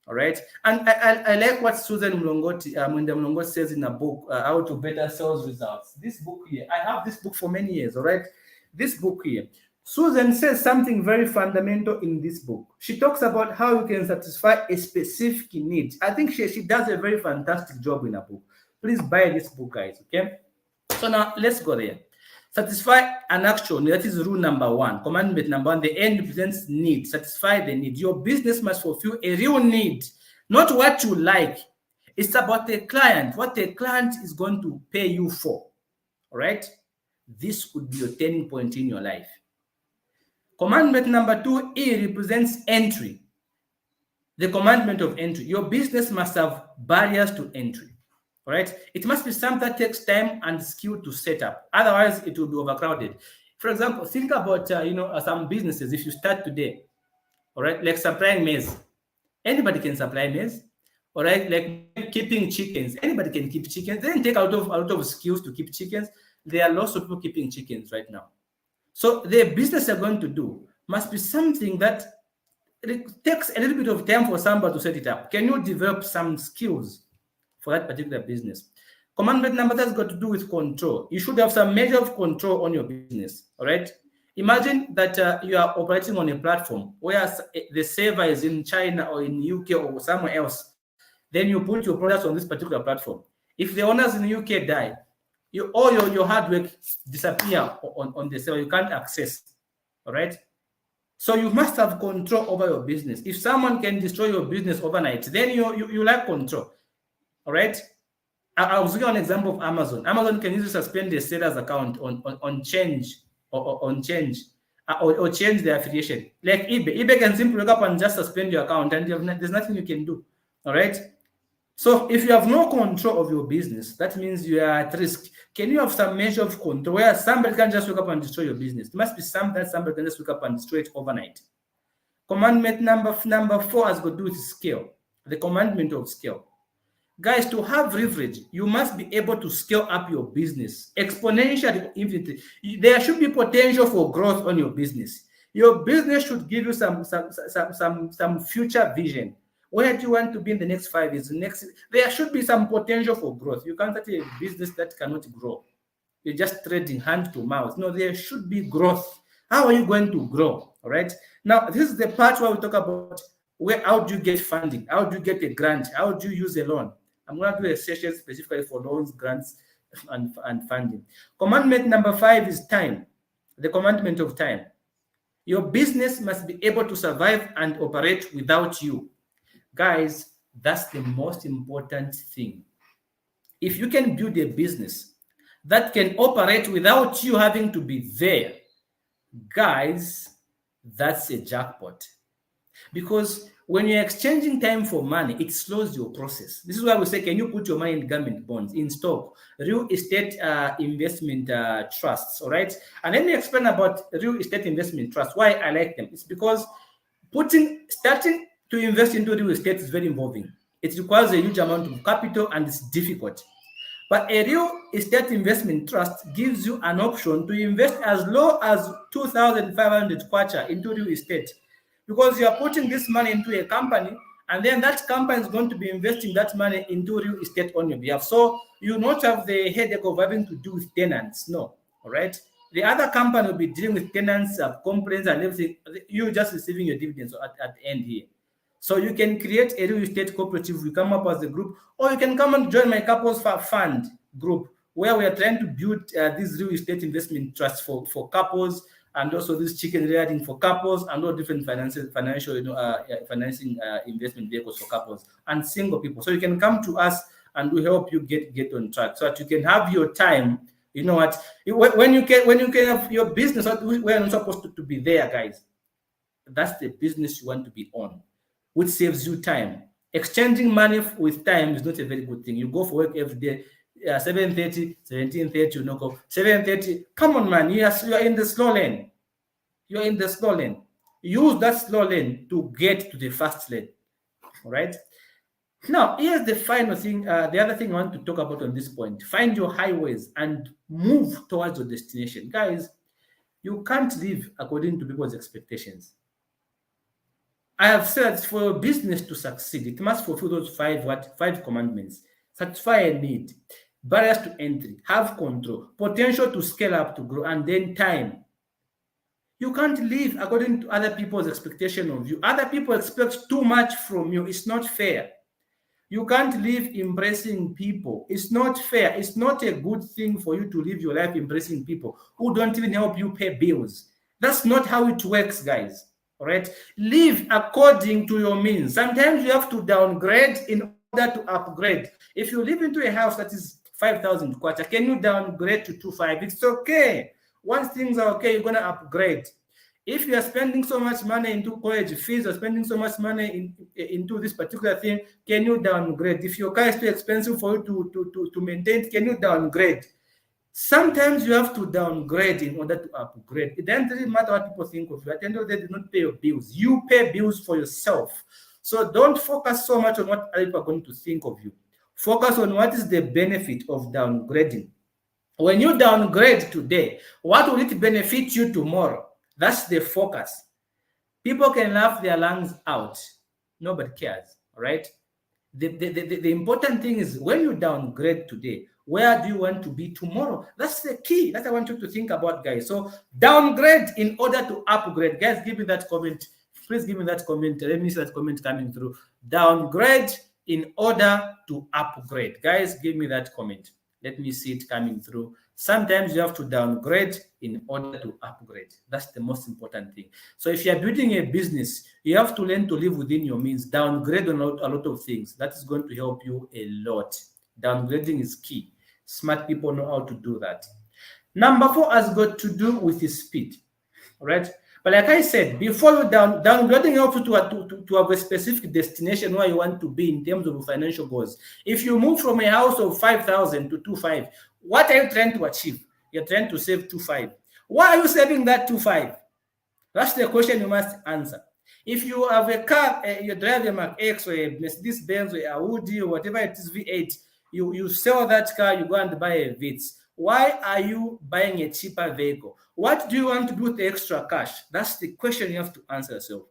All right. And I like what Susan Mlongoti says in a book, How to Better Sales Results. This book here, I have this book for many years. All right. This book here, Susan says something very fundamental in this book. She talks about how you can satisfy a specific need. I think she does a very fantastic job in a book. Please buy this book, guys, okay? So now, let's go there. Satisfy an actual need. That is rule number 1. Commandment number 1, the end represents need. Satisfy the need. Your business must fulfill a real need, not what you like. It's about the client, what the client is going to pay you for, all right? This could be your turning point in your life. Commandment number 2, E, represents entry. The commandment of entry. Your business must have barriers to entry. All right, it must be something that takes time and skill to set up. Otherwise, it will be overcrowded. For example, think about some businesses. If you start today, all right, like supplying maize, anybody can supply maize. All right, like keeping chickens, anybody can keep chickens. They didn't take a lot of skills to keep chickens. There are lots of people keeping chickens right now. So the business you're going to do must be something that it takes a little bit of time for somebody to set it up. Can you develop some skills for that particular business? Commandment number 3 has got to do with control. You should have some measure of control on your business, all right? Imagine that you are operating on a platform where the server is in China or in UK or somewhere else. Then you put your products on this particular platform. If the owners in the UK die, all your hard work disappear on the server. You can't access, all right? So you must have control over your business. If someone can destroy your business overnight, then you lack control. All right. I was giving an example of Amazon. Amazon can easily suspend the seller's account on change or change the affiliation. Like eBay can simply look up and just suspend your account, and there's nothing you can do. All right. So if you have no control of your business, that means you are at risk. Can you have some measure of control where somebody can just wake up and destroy your business? It must be something that somebody can just wake up and destroy it overnight. Commandment number 4 has got to do with scale. The commandment of scale. Guys, to have leverage, you must be able to scale up your business exponentially, infinitely. There should be potential for growth on your business. Your business should give you some future vision. Where do you want to be in the next 5 years? There should be some potential for growth. You can't start a business that cannot grow. You're just trading hand to mouth. No, there should be growth. How are you going to grow? All right. Now, this is the part where we talk about how do you get funding? How do you get a grant? How do you use a loan? I'm going to do a session specifically for loans, grants, and funding. Commandment number 5 is time. The commandment of time. Your business must be able to survive and operate without you. Guys, that's the most important thing. If you can build a business that can operate without you having to be there, guys, that's a jackpot. Because when you're exchanging time for money, it slows your process. This is why we say, can you put your money in government bonds, in stock, real estate investment trusts, all right? And let me explain about real estate investment trusts, why I like them. It's because starting to invest into real estate is very involving. It requires a huge amount of capital and it's difficult. But a real estate investment trust gives you an option to invest as low as 2,500 kwacha into real estate, because you are putting this money into a company, and then that company is going to be investing that money into real estate on your behalf. So you not have the headache of having to do with tenants. No, all right? The other company will be dealing with tenants, complaints, and everything. You're just receiving your dividends at the end here. So you can create a real estate cooperative. We come up as a group, or you can come and join my couples fund group, where we are trying to build these real estate investment trusts for couples, and also this chicken rearing for couples, and all different financial financing investment vehicles for couples and single people. So you can come to us and we help you get on track, so that you can have your time. You know what? When you can have your business, we're not supposed to be there, guys. That's the business you want to be on, which saves you time. Exchanging money with time is not a very good thing. You go for work every day, 7:30, 17:30, you knock off. 7:30, come on, man. Yes, you are in the slow lane. You're in the slow lane. Use that slow lane to get to the fast lane. All right? Now, here's the final thing. The other thing I want to talk about on this point. Find your highways and move towards your destination. Guys, you can't live according to people's expectations. I have said for your business to succeed, it must fulfill those five commandments. Satisfy a need, barriers to entry, have control, potential to scale up, to grow, and then time. You can't live according to other people's expectation of you. Other people expect too much from you. It's not fair. You can't live embracing people. It's not fair. It's not a good thing for you to live your life embracing people who don't even help you pay bills. That's not how it works, guys. All right? Live according to your means. Sometimes you have to downgrade in order to upgrade. If you live into a house that is 5,000 kwacha, can you downgrade to 2.5? It's okay. Once things are okay, you're going to upgrade. If you are spending so much money into college fees or spending so much money into this particular thing, can you downgrade? If your car is too expensive for you to maintain, can you downgrade? Sometimes you have to downgrade in order to upgrade. It doesn't really matter what people think of you. At the end of the day, they don't pay your bills. You pay bills for yourself. So don't focus so much on what other people are going to think of you. Focus on what is the benefit of downgrading. When you downgrade today, what will it benefit you tomorrow? That's the focus. People can laugh their lungs out. Nobody cares, all right? The important thing is when you downgrade today, where do you want to be tomorrow? That's the key. That I want you to think about, guys. So downgrade in order to upgrade. Guys, give me that comment. Please give me that comment. Let me see that comment coming through. Downgrade in order to upgrade. Guys, give me that comment. Let me see it coming through. Sometimes you have to downgrade in order to upgrade. That's the most important thing. So if you're building a business, you have to learn to live within your means. Downgrade on a lot of things. That is going to help you a lot. Downgrading is key. Smart people know how to do that. Number 4 has got to do with the speed. All right. But like I said, before you downgrading helps you to have a specific destination where you want to be in terms of financial goals. If you move from a house of 5,000 to 2.5, what are you trying to achieve? You're trying to save 2.5. Why are you saving that 2.5? That's the question you must answer. If you have a car, you drive a Mac X or a Mercedes Benz or a Audi or whatever it is, V8, you sell that car, you go and buy a Vitz. Why are you buying a cheaper vehicle? What do you want to do with the extra cash? That's the question you have to answer yourself.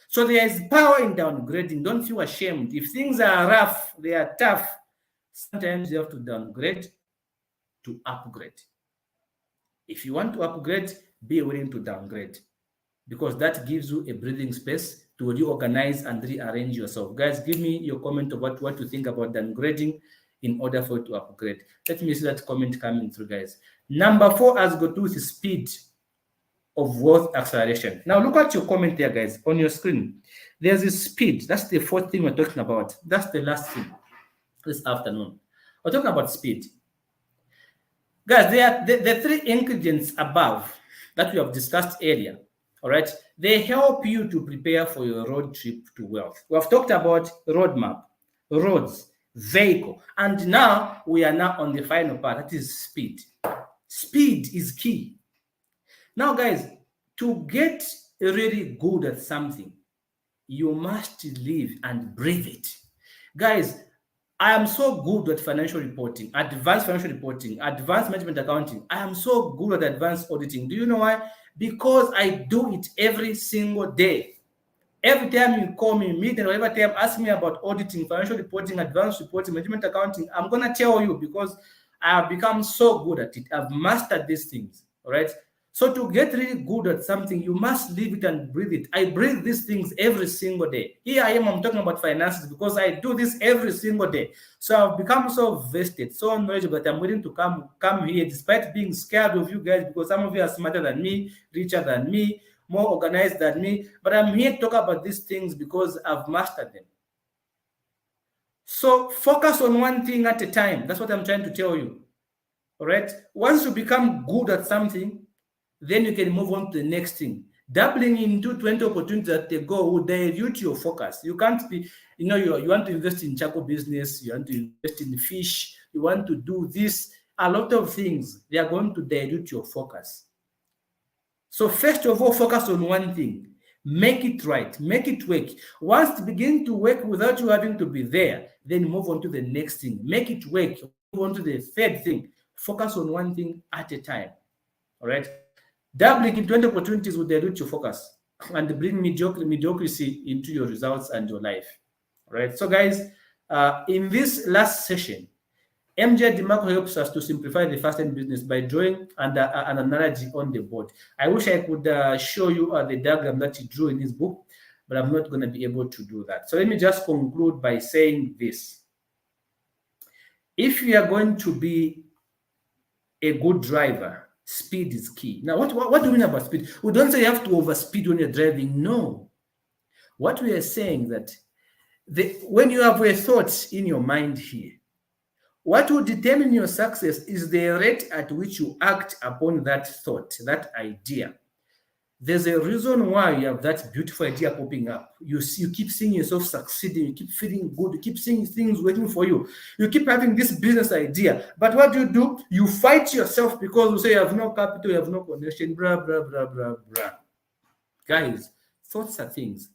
So there is power in downgrading. Don't feel ashamed. If things are rough, they are tough, sometimes you have to downgrade to upgrade. If you want to upgrade, be willing to downgrade, because that gives you a breathing space to reorganize and rearrange yourself. Guys, give me your comment about what you think about downgrading in order for you to upgrade. Let me see that comment coming through, guys. Number 4 has got to do with speed of wealth acceleration. Now look at your comment there, guys, on your screen. There's a speed. That's the 4th thing we're talking about. That's the last thing this afternoon. We're talking about speed. Guys, the 3 ingredients above that we have discussed earlier, all right, they help you to prepare for your road trip to wealth. We have talked about roadmap, roads, vehicle, and now we are now on the final part, that is speed. Speed is key. Now, guys, to get really good at something, you must live and breathe it. Guys, I am so good at financial reporting, advanced financial reporting, advanced management accounting. I am so good at advanced auditing. Do you know why? Because I do it every single day. Every time you call me, meet, and whatever time ask me about auditing, financial reporting, advanced reporting, management accounting, I'm going to tell you, because I have become so good at it. I've mastered these things, all right? So to get really good at something, you must live it and breathe it. I breathe these things every single day. Here I am, I'm talking about finances because I do this every single day. So I've become so vested, so knowledgeable that I'm willing to come here despite being scared of you guys, because some of you are smarter than me, richer than me, more organized than me. But I'm here to talk about these things because I've mastered them. So focus on one thing at a time. That's what I'm trying to tell you. All right? Once you become good at something, then you can move on to the next thing. Dabbling into 20 opportunities at the go will dilute your focus. You can't be, you want to invest in charcoal business, you want to invest in fish, you want to do this, a lot of things, they are going to dilute your focus. So first of all, focus on one thing. Make it right, make it work. Once it begins to work without you having to be there, then move on to the next thing. Make it work, move on to the third thing. Focus on one thing at a time, all right? Dabbling in 20 opportunities will dilute your focus and bring mediocrity into your results and your life. All right. So, guys, in this last session, MJ DeMarco helps us to simplify the Fastlane business by drawing an analogy on the board. I wish I could show you the diagram that he drew in his book, but I'm not going to be able to do that. So let me just conclude by saying this. If you are going to be a good driver, speed is key. Now, what do we mean about speed? We don't say you have to overspeed when you're driving. No. What we are saying that when you have a thought in your mind here, what will determine your success is the rate at which you act upon that thought, that idea. There's a reason why you have that beautiful idea popping up. You keep seeing yourself succeeding, you keep feeling good, you keep seeing things working for you. You keep having this business idea. But what do? You fight yourself because you say you have no capital, you have no connection, blah, blah, blah, blah, blah. Guys, thoughts are things.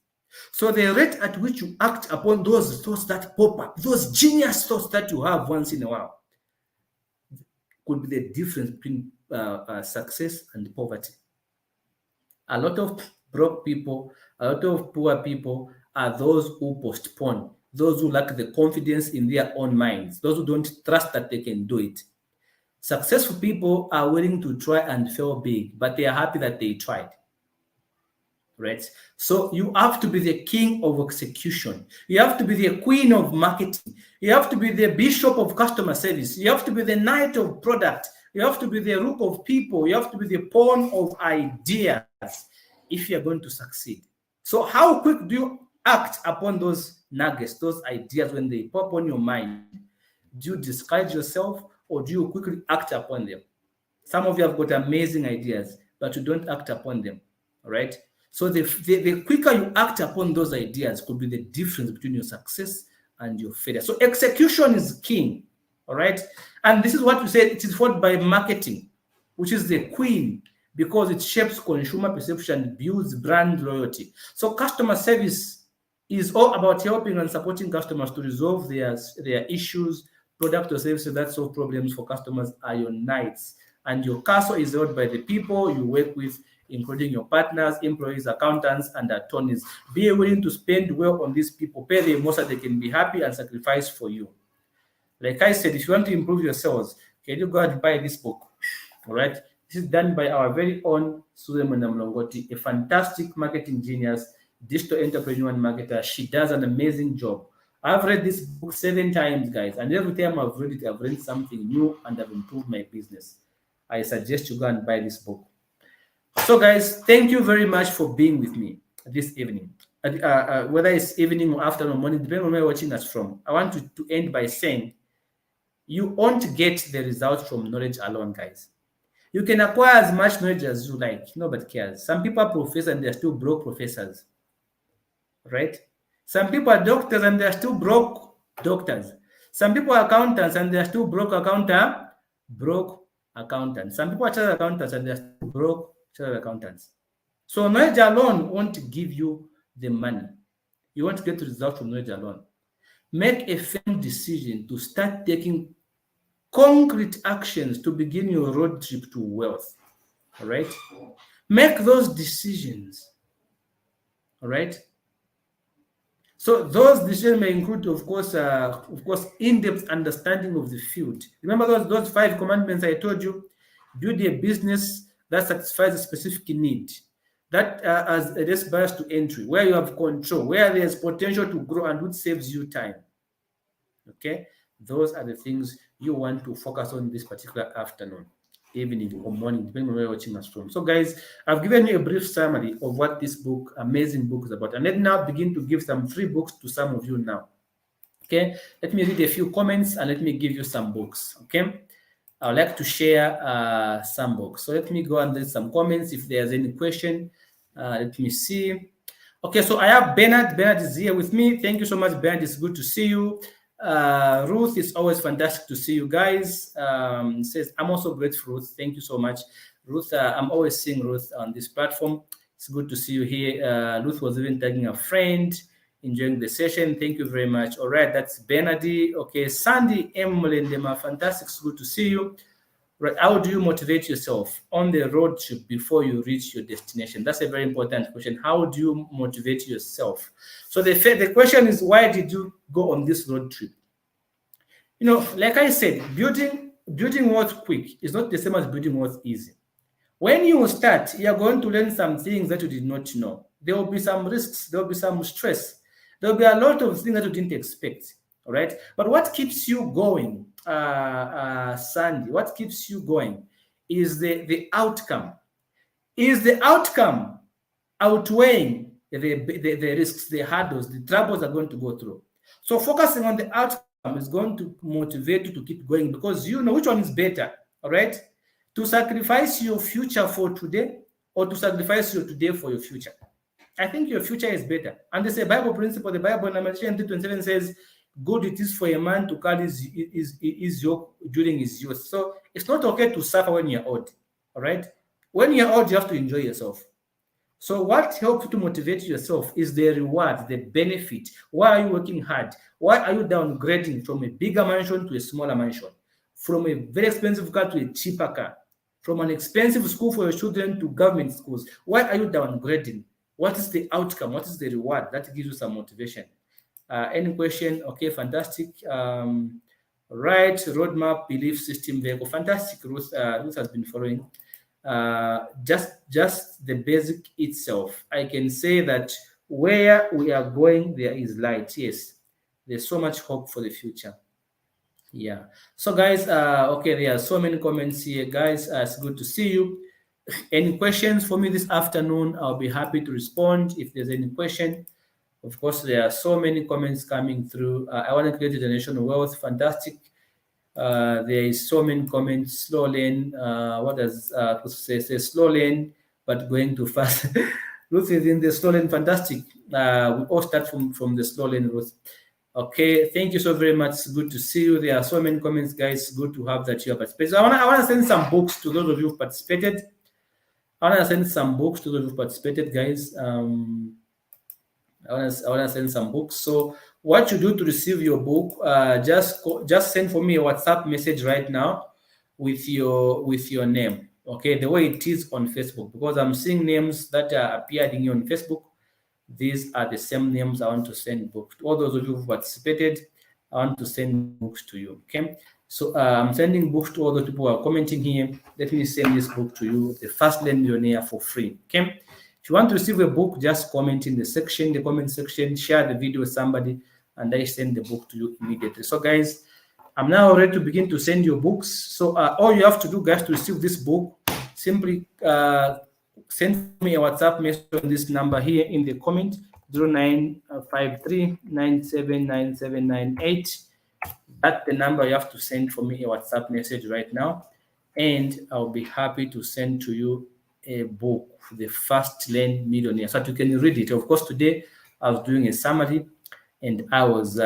So the rate at which you act upon those thoughts that pop up, those genius thoughts that you have once in a while, could be the difference between success and poverty. A lot of broke people, a lot of poor people are those who postpone, those who lack the confidence in their own minds, those who don't trust that they can do it. Successful people are willing to try and fail big, but they are happy that they tried. Right? So you have to be the king of execution. You have to be the queen of marketing. You have to be the bishop of customer service. You have to be the knight of product. You have to be the rook of people. You have to be the pawn of ideas if you're going to succeed. So how quick do you act upon those nuggets, those ideas when they pop on your mind? Do you discourage yourself or do you quickly act upon them? Some of you have got amazing ideas, but you don't act upon them. All right. So the quicker you act upon those ideas could be the difference between your success and your failure. So execution is king. All right. And this is what we say, it is followed by marketing, which is the queen, because it shapes consumer perception, builds brand loyalty. So customer service is all about helping and supporting customers to resolve their issues, product or services that solve problems for customers are your knights. And your castle is held by the people you work with, including your partners, employees, accountants, and attorneys. Be willing to spend well on these people, pay them more so they can be happy and sacrifice for you. Like I said, if you want to improve your sales, can you go and buy this book? All right. This is done by our very own Susan Mlongoti, a fantastic marketing genius, digital entrepreneur and marketer. She does an amazing job. I've read this book 7 times, guys, and every time I've read it, I've read something new and I've improved my business. I suggest you go and buy this book. So, guys, thank you very much for being with me this evening. Whether it's evening or afternoon or morning, depending on where you're watching us from, I want to end by saying you won't get the results from knowledge alone, guys. You can acquire as much knowledge as you like. Nobody cares. Some people are professors and they're still broke professors, right? Some people are doctors and they're still broke doctors. Some people are accountants and they're still broke accountants. Some people are chartered accountants and they're still broke chartered accountants. So knowledge alone won't give you the money. You won't get the result from knowledge alone. Make a firm decision to start taking concrete actions to begin your road trip to wealth. All right. Make those decisions. All right. So those decisions may include, of course, in-depth understanding of the field. Remember those 5 commandments I told you? Build a business that satisfies a specific need, that has a less barriers to entry, where you have control, where there's potential to grow, and which saves you time. Okay, those are the things you want to focus on this particular afternoon, evening, or morning, depending on where you're watching us from. So, guys, I've given you a brief summary of what this book, amazing book, is about. And let me now begin to give some free books to some of you now. Okay, let me read a few comments and let me give you some books. Okay, I would like to share some books. So let me go and read some comments. If there's any question, let me see. Okay, so I have Bernard. Bernard is here with me. Thank you so much, Bernard. It's good to see you. Ruth, it's always fantastic to see you guys. Says, I'm also grateful, Ruth. Thank you so much, Ruth. I'm always seeing Ruth on this platform. It's good to see you here. Ruth was even tagging a friend, enjoying the session. Thank you very much. All right, that's Bernardy. Okay, Sandy M. Molendema, fantastic. It's good to see you. Right, how do you motivate yourself on the road trip before you reach your destination? That's a very important question. How do you motivate yourself? So the question is, why did you go on this road trip? You know, like I said, building wealth quick is not the same as building wealth easy. When you start, you're going to learn some things that you did not know. There will be some risks. There will be some stress. There will be a lot of things that you didn't expect. All right. But what keeps you going, Sandy? What keeps you going is the outcome. Is the outcome outweighing the risks, the hurdles, the troubles are going to go through? So focusing on the outcome is going to motivate you to keep going, because you know which one is better. All right. To sacrifice your future for today, or to sacrifice your today for your future. I think your future is better. And there's a Bible principle. The Bible in Matthew 3:27 says, good it is for a man to carry his yoke during his youth. So it's not okay to suffer when you're old. All right. When you're old, you have to enjoy yourself. So what helps you to motivate yourself is the reward, the benefit. Why are you working hard? Why are you downgrading from a bigger mansion to a smaller mansion? From a very expensive car to a cheaper car? From an expensive school for your children to government schools? Why are you downgrading? What is the outcome? What is the reward? That gives you some motivation. Any question? Okay, fantastic. Right, roadmap, belief system, vehicle. Fantastic. Ruth has been following. Just the basic itself. I can say that where we are going, there is light. Yes, there's so much hope for the future. Yeah. So, guys, okay, there are so many comments here, guys. It's good to see you. Any questions for me this afternoon? I'll be happy to respond if there's any question. Of course, there are so many comments coming through. I want to create a generational wealth. Fantastic. There is so many comments. Slow lane. What does say? Slow lane. but going too fast. Ruth is in the slow lane. Fantastic. We all start from the slow lane, Ruth. Okay, thank you so very much. Good to see you. There are so many comments, guys. Good to have that you have participated. So I want to send some books to those of you who participated. I want to send some books to those who participated, guys. I want to send some books. So what you do to receive your book, just send for me a WhatsApp message right now with your name. Okay, the way it is on Facebook, because I'm seeing names that are appearing on Facebook. These are the same names I want to send books to. All those of you who participated, I want to send books to you. Okay, so I'm sending books to all the people who are commenting here. Let me send this book to you, The Fastlane Millionaire, for free. Okay, if you want to receive a book, just comment in the comment section, share the video with somebody, and I send the book to you immediately. So guys, I'm now ready to begin to send you books. So all you have to do, guys, to receive this book, simply send me a WhatsApp message on this number here in the comment, 0953979798. That's the number you have to send for me a WhatsApp message right now, and I'll be happy to send to you a book, The Fastlane Millionaire, so that you can read it. Of course, today I was doing a summary, and I was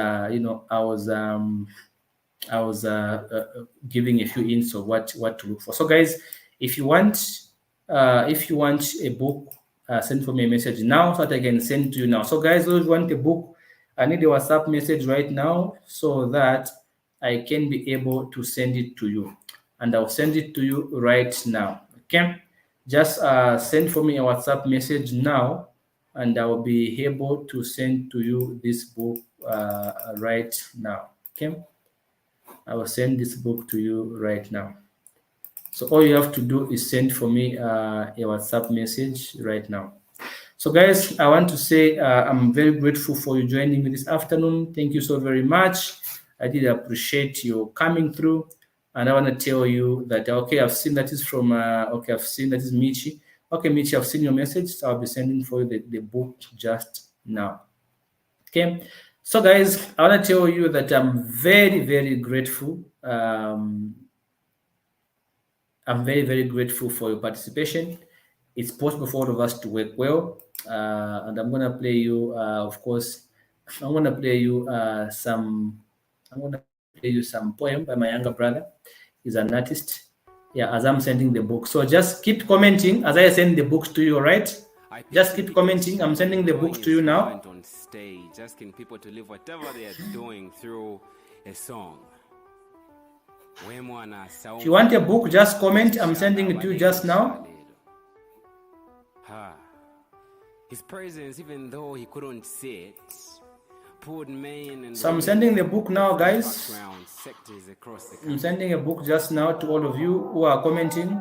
giving a few hints of what to look for. So, guys, if you want a book, send for me a message now so that I can send to you now. So, guys, those who want a book, I need a WhatsApp message right now so that I can be able to send it to you, and I'll send it to you right now. Okay, just send for me a WhatsApp message now, and I will be able to send to you this book right now. Okay, I will send this book to you right now. So all you have to do is send for me a WhatsApp message right now. So guys, I want to say I'm very grateful for you joining me this afternoon. Thank you so very much. I did appreciate you coming through. And I want to tell you that, okay, I've seen that is from, okay, I've seen that is Michi. Okay, Michi, I've seen your message. So I'll be sending for you the book just now. Okay. So guys, I want to tell you that I'm very, very grateful. I'm very, very grateful for your participation. It's possible for all of us to work well. And I'm going to play you, of course, I'm going to play you some poem by my younger brother. He's an artist. Yeah, as I'm sending the book. So just keep commenting as I send the books to you, all right? Just keep commenting. I'm sending the books to you now. On stage, asking people to live whatever they are doing through a song. If you want a book, just comment. I'm sending it to you just now. His presence, even though he couldn't see it, pulled men and so I'm sending the book now, guys. Across the I'm sending a book just now to all of you who are commenting.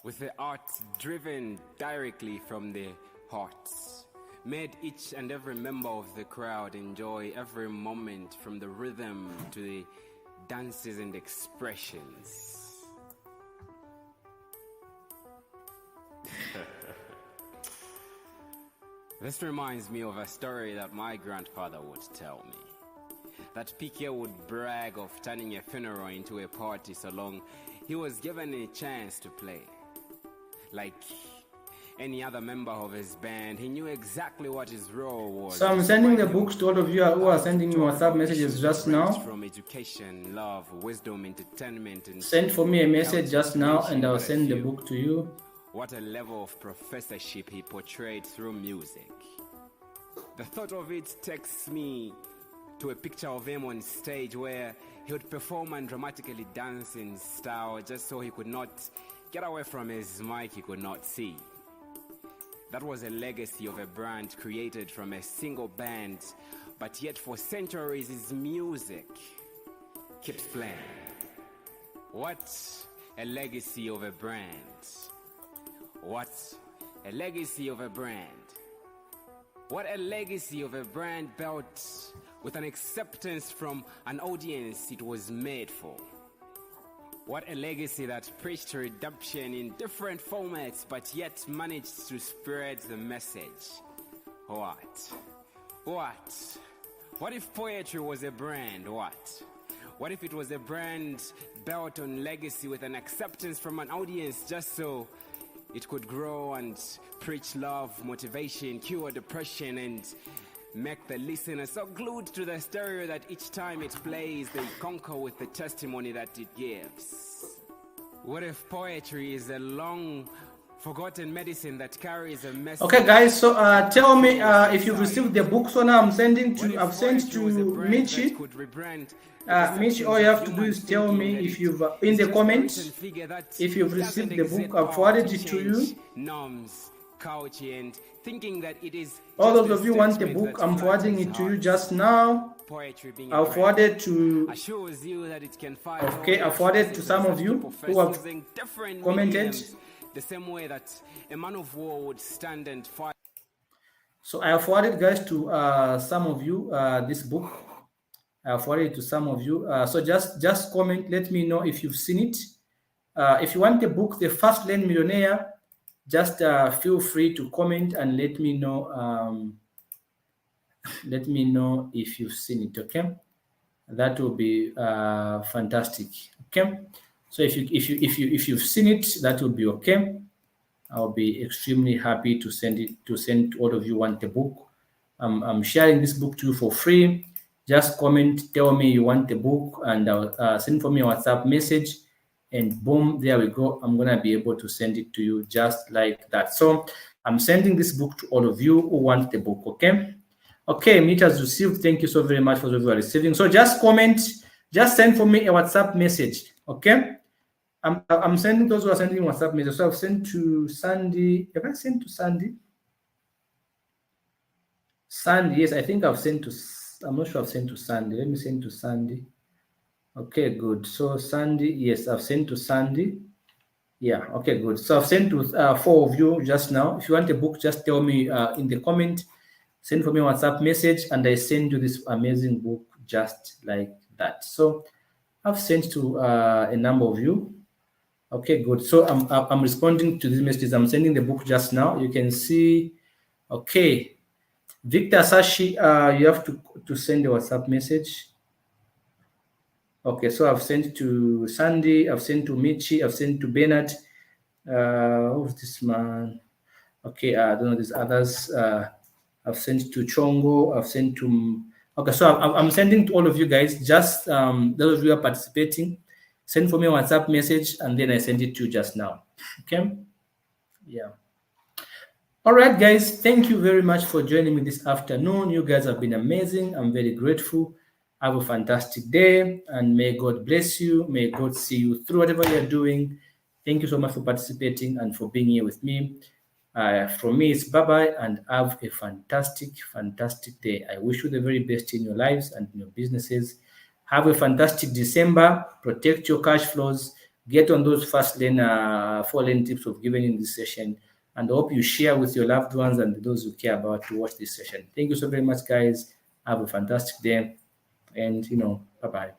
With the art driven directly from the hearts, made each and every member of the crowd enjoy every moment, from the rhythm to the dances and expressions. This reminds me of a story that my grandfather would tell me. That PK would brag of turning a funeral into a party so long he was given a chance to play. Like any other member of his band, he knew exactly what his role was. So I'm sending the books to all of you who are sending me WhatsApp messages just now. From education, love, wisdom, entertainment, and send for me a message just now, and I'll send the book to you. What a level of professorship he portrayed through music. The thought of it takes me to a picture of him on stage where he would perform and dramatically dance in style just so he could not get away from his mic he could not see. That was a legacy of a brand created from a single band, but yet for centuries his music keeps playing. What a legacy of a brand. What a legacy of a brand. What a legacy of a brand built with an acceptance from an audience it was made for. What a legacy that preached redemption in different formats, but yet managed to spread the message What if poetry was a brand? What if it was a brand built on legacy with an acceptance from an audience just so it could grow and preach love, motivation, cure depression, and make the listener so glued to the stereo that each time it plays, they conquer with the testimony that it gives? What if poetry is a long forgotten medicine that carries a message? Okay, guys. So tell me if you've received the book. So now I've sent to Michi. Michi, all you have to do is tell me if you've in the comments if you've received the book. I've forwarded it to you. All those of you want the book, I'm forwarding it to you just now. I've forwarded to I forwarded to some of you who have commented. The same way that a man of war would stand and fight. So I have forwarded, guys, to some of you this book. I have forwarded to some of you. So just comment. Let me know if you've seen it. If you want the book, The Fastlane Millionaire, just feel free to comment and let me know. Let me know if you've seen it. Okay, that will be fantastic. Okay. So if you've seen it, that will be okay. I'll be extremely happy to send all of you want the book. I'm sharing this book to you for free. Just comment, tell me you want the book, and I'll send for me a WhatsApp message, and boom, there we go. I'm gonna be able to send it to you just like that. So I'm sending this book to all of you who want the book. Okay. Okay, meet has received. Thank you so very much for those who are receiving. So just comment, just send for me a WhatsApp message. Okay. I'm sending those who are sending WhatsApp messages. So I've sent to Sandy. Have I sent to Sandy? Sandy, yes, I think I've sent to. I'm not sure I've sent to Sandy. Let me send to Sandy. Okay, good. So Sandy, yes, I've sent to Sandy. Yeah, okay, good. So I've sent to 4 of you just now. If you want a book, just tell me in the comment. Send for me a WhatsApp message, and I send you this amazing book just like that. So I've sent to a number of you. Okay, good. So I'm responding to these messages. I'm sending the book just now. You can see. Okay, Victor Sashi, you have to send a WhatsApp message. Okay, so I've sent to Sandy. I've sent to Michi. I've sent to Bernard. Who's this man? Okay, I don't know these others. I've sent to Chongo. I've sent to. Okay, so I'm sending to all of you guys. Just those of you who are participating. Send for me a WhatsApp message, and then I send it to you just now. Okay? Yeah. All right, guys. Thank you very much for joining me this afternoon. You guys have been amazing. I'm very grateful. Have a fantastic day, and may God bless you. May God see you through whatever you're doing. Thank you so much for participating and for being here with me. From me, it's bye-bye, and have a fantastic, fantastic day. I wish you the very best in your lives and in your businesses. Have a fantastic December. Protect your cash flows. Get on those Fastlane 4-lane tips we've given in this session. And I hope you share with your loved ones and those who care about to watch this session. Thank you so very much, guys. Have a fantastic day. And, bye-bye.